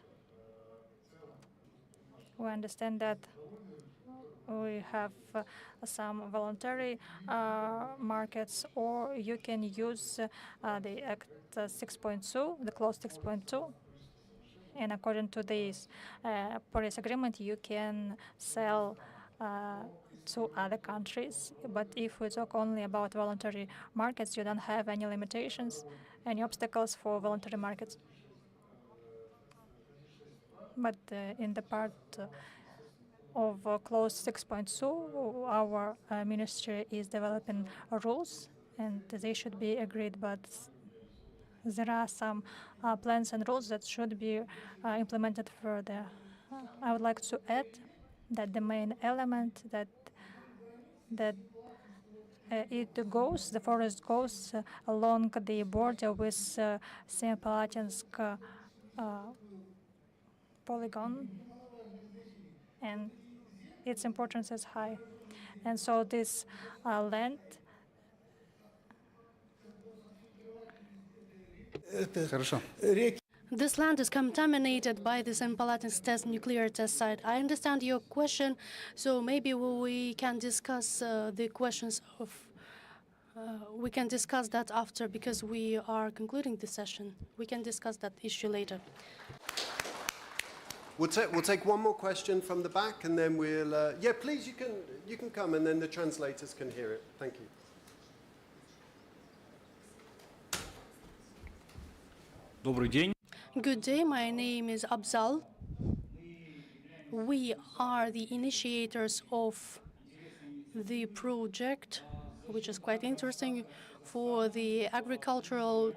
we understand that we have some voluntary markets, or you can use the Act 6.2, the clause 6.2. And according to this Paris Agreement, you can sell to other countries. But if we talk only about voluntary markets, you don't have any limitations, any obstacles for voluntary markets. But in the part of clause 6.2, our ministry is developing rules, and they should be agreed. But there are some plans and rules that should be implemented further. I would like to add that the main element that the forest goes along the border with Semipalatinsk polygon, and its importance is high. And so this land This land is contaminated by the Semipalatinsk nuclear test site. I understand your question, so maybe we can discuss the questions of. We can discuss that after, because we are concluding the session. We can discuss that issue later. We'll take one more question from the back, and then we'll. Yeah, please, you can come, and then the translators can hear it. Thank you. Good day, my name is Abzal. We are the initiators of the project, which is quite interesting, for the agricultural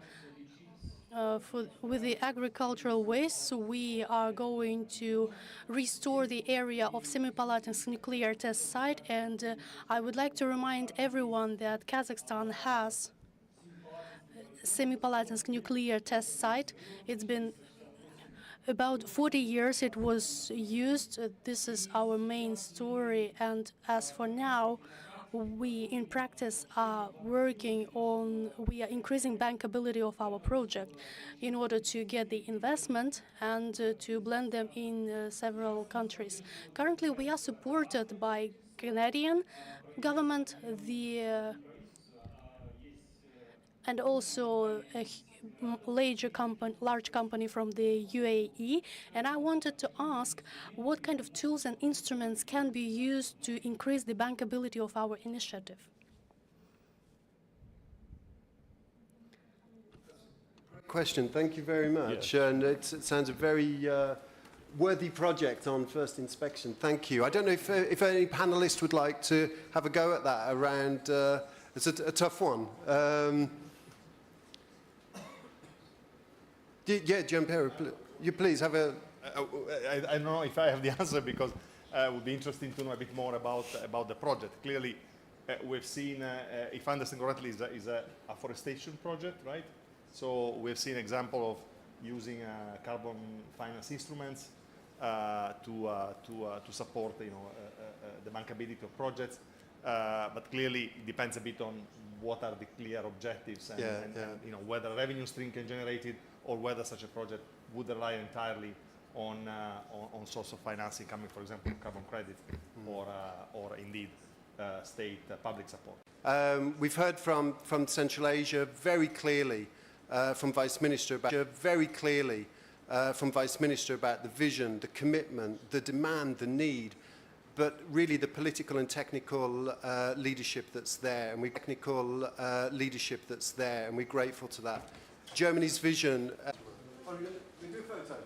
with the agricultural waste. We are going to restore the area of Semipalatinsk nuclear test site, and I would like to remind everyone that Kazakhstan has Semipalatinsk nuclear test site. It's been about 40 years it was used. This is our main story, and as for now, we in practice are working on, we are increasing bankability of our project in order to get the investment and to blend them in several countries. Currently, we are supported by Canadian government, and also a large company from the UAE. And I wanted to ask what kind of tools and instruments can be used to increase the bankability of our initiative. Great question. Thank you very much. Yes. And it sounds a very worthy project on first inspection. Thank you. I don't know if any panelists would like to have a go at that around. It's a tough one. Yeah, Gianpiero, you please have a. I don't know if I have the answer, because it would be interesting to know a bit more about the project. Clearly, we've seen, if I understand correctly, is a afforestation project, right? So we've seen example of using carbon finance instruments to support, the bankability of projects. But clearly, it depends a bit on what are the clear objectives and whether a revenue stream can generate it, or whether such a project would rely entirely on source of financing coming, for example, carbon credit or indeed state public support. We've heard from Central Asia very clearly from Vice Minister about the vision, the commitment, the demand, the need, but really the political and technical leadership that's there, and we're grateful to that. Germany's vision. Oh, we're going to do a photo.